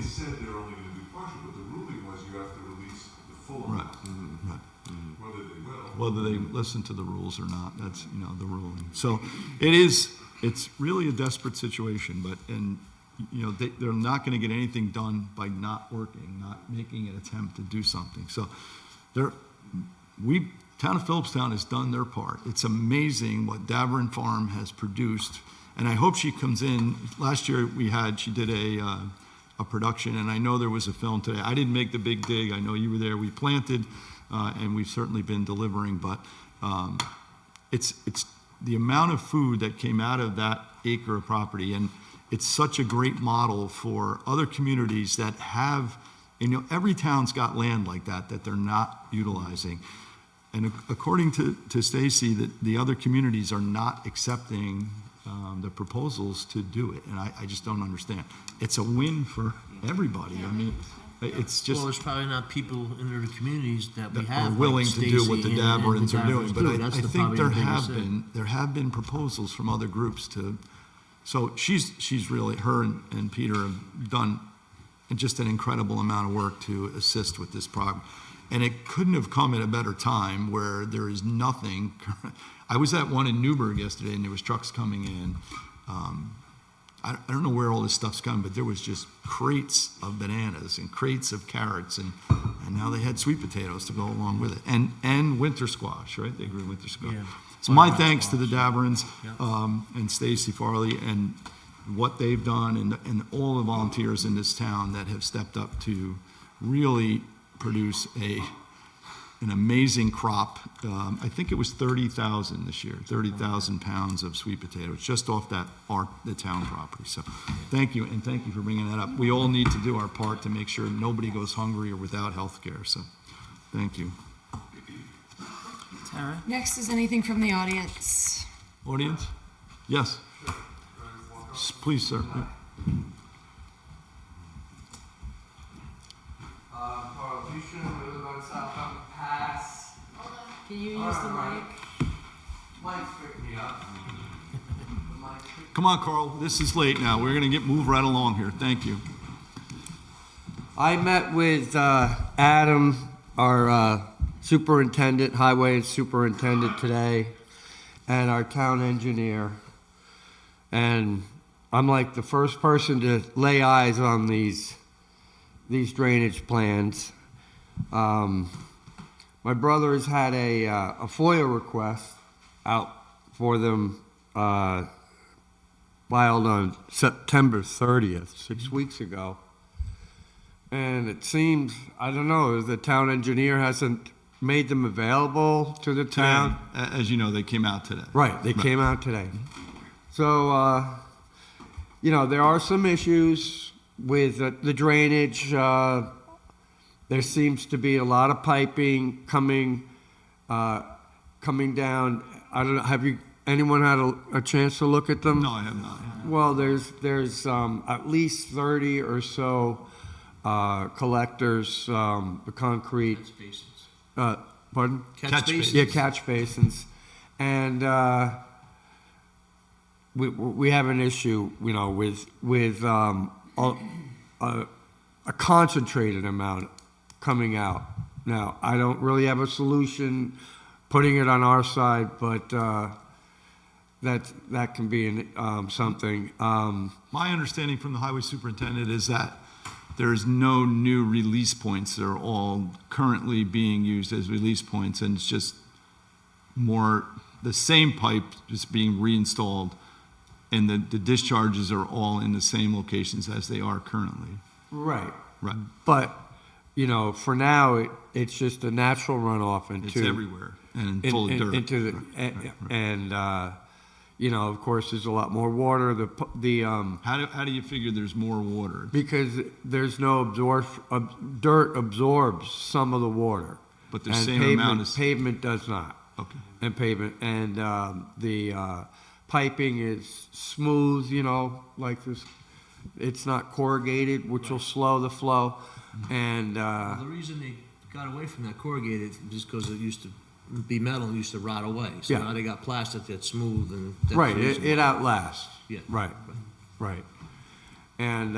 said they're only going to do partial, but the ruling was you have to release the full amount. Right. Right. Whether they will. Whether they listen to the rules or not, that's the ruling. So it's really a desperate situation, but they're not going to get anything done by not working, not making an attempt to do something. So Town of Philipstown has done their part. It's amazing what Daverin Farm has produced, and I hope she comes in. Last year she did a production, and I know there was a film today. I didn't make the big dig. I know you were there. We planted, and we've certainly been delivering, but it's the amount of food that came out of that acre of property, and it's such a great model for other communities that have, every town's got land like that they're not utilizing. And according to Stacy, the other communities are not accepting the proposals to do it, and I just don't understand. It's a win for everybody. I mean, it's just. Well, there's probably not people in their communities that we that have are willing like to do what the Stacy and Daverins the are doing, Daverins but do. I That's think probably there the biggest thing. have been proposals from other groups to, so she's really, her and Peter have done just an incredible amount of work to assist with this program. And it couldn't have come at a better time where there is nothing. I was at one in Newburgh yesterday, and there was trucks coming in. I don't know where all this stuff's coming, but there was just crates of bananas and crates of carrots, and now they had sweet potatoes to go along with it, and winter squash, right? They grew winter squash. Yeah. So my thanks to the Daverins and Stacy Farley and what they've done, and all the volunteers in this town that have stepped up to really produce an amazing crop. I think it was 30,000 this year, 30,000 pounds of sweet potatoes just off the town property. So thank you, and thank you for bringing that up. We all need to do our part to make sure nobody goes hungry or without health care. So thank you. Tara? Next is anything from the audience. Audience? Yes. Please, sir. Yeah. Carl, you shouldn't really go south on the pass. Can you use the mic? Mike's picking me up. Come on, Carl. This is late now. We're going to move right along here. Thank you. I met with Adam, our superintendent, highway superintendent today, and our town engineer. And I'm like the first person to lay eyes on these drainage plans. My brother has had a FOIA request out for them filed on September 30th, 6 weeks ago. And it seems, I don't know, the town engineer hasn't made them available to the town. As you know, they came out today. Right, they came out today. So, there are some issues with the drainage. There seems to be a lot of piping coming down. I don't know, have anyone had a chance to look at them? No, I have not. Well, there's at least 30 or so collectors, the concrete. Pardon? Catch basins. Yeah, catch basins. And we have an issue, with a concentrated amount coming out. Now, I don't really have a solution putting it on our side, but that can be something. My understanding from the highway superintendent is that there's no new release points. They're all currently being used as release points, and it's just more the same pipe just being reinstalled, and the discharges are all in the same locations as they are currently. Right. Right. But, for now, it's just a natural runoff into... It's everywhere and full of dirt. Into the, and of course, there's a lot more water. How do you figure there's more water? Because there's no dirt absorbs some of the water. But the and same amount is... Pavement does not. Okay. And the piping is smooth, like this. It's not corrugated, which will slow the flow. And The reason they got away from that corrugated is because it used to be metal and used to rot away. So Yeah. now they got plastic that's smooth and that's right, reasonable. it outlasts. Yeah. Right. And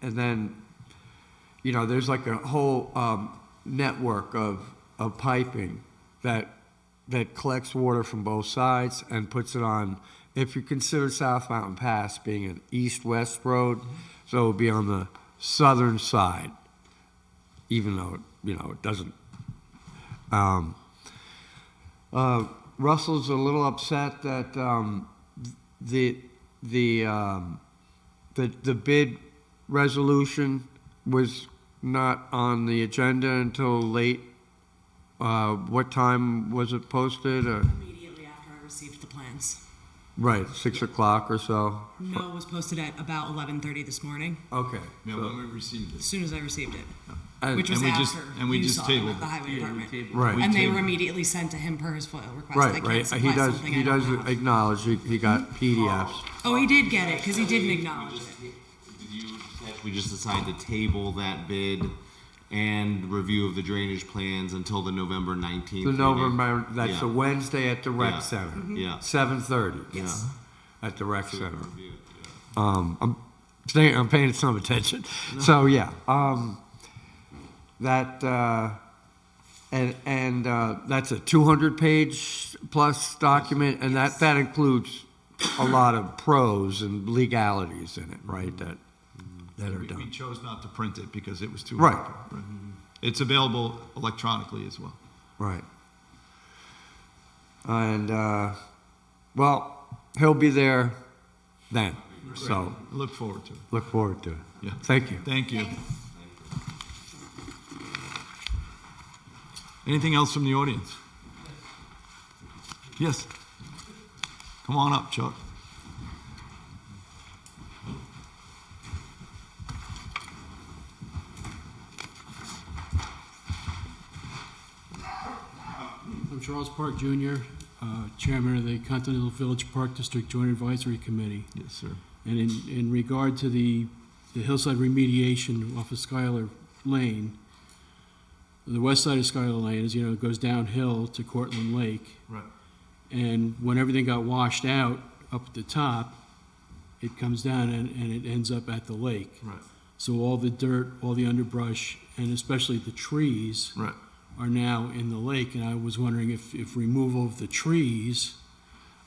and then there's like a whole network of piping that collects water from both sides and puts it on. If you consider South Mountain Pass being an east-west road, so it would be on the southern side even though, it doesn't. Russell's a little upset that the bid resolution was not on the agenda until late. What time was it posted? Immediately after I received the plans. Right, 6 o'clock or so? No, it was posted at about 11:30 this morning, Okay. Yeah, when we received as soon as I received it, And- which was and we just- after and we you just saw them tabled at the highway department. Right. And they were tabled. immediately sent to him per his FOIL request. I Right, can't right. supply something I don't have. Acknowledge he got PDFs. Oh, he did get it, because he didn't acknowledge it. We just decided to table that bid and review of the drainage plans until the November 19th. The meeting. November, that's a Yeah. Wednesday at the rec Yeah. center. Yeah. 7:30. Yes. At the rec center. I'm paying some attention. So, yeah, that, that's a 200-page plus document, and that includes a lot of pros and legalities in it, right, that are We done. chose not to print it because it was too. Right. Right. It's available electronically as well. Right. And, well, he'll be there then, so Look forward to it. look forward to it. Yeah. Thank you. Thank you. Anything else from the audience? Yes. Come on up, Chuck. I'm Charles Park Jr., Chairman of the Continental Village Park District Joint Advisory Committee. Yes, sir. And in regard to the hillside remediation off of Schuyler Lane, the west side of Schuyler Lane, as you know, it goes downhill to Cortlandt Lake. Right. And when everything got washed out up at the top, it comes down and it ends up at the lake. Right. So all the dirt, all the underbrush, and especially the trees Right. are now in the lake. And I was wondering if removal of the trees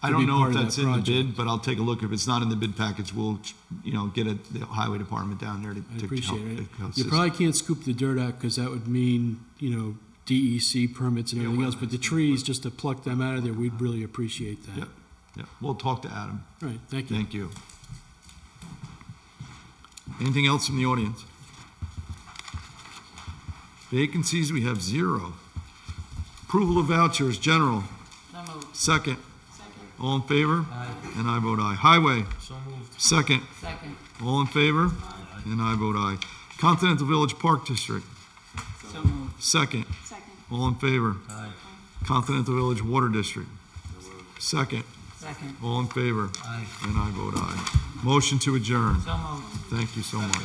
I could don't be know part if of that's that in the project. bid, but I'll take a look. If it's not in the bid package, we'll, get the highway department down there to I to appreciate help- it. to help You assist. probably can't scoop the dirt out because that would mean, DEC permits and everything else. But the trees, just to pluck them out of there, we'd really appreciate that. Yeah, yeah. We'll talk to Adam. All right, thank you. Thank you. Anything else from the audience? Vacancies, we have 0. Approval of vouchers, general. Second. All in favor? And I vote aye. Highway. Second. Second. All in favor? And I vote aye. Continental Village Park District. So moved. Second. All in favor? Continental Village Water District. Second. Second. All in favor? And I vote aye. Motion to adjourn. So moved. Thank you so much.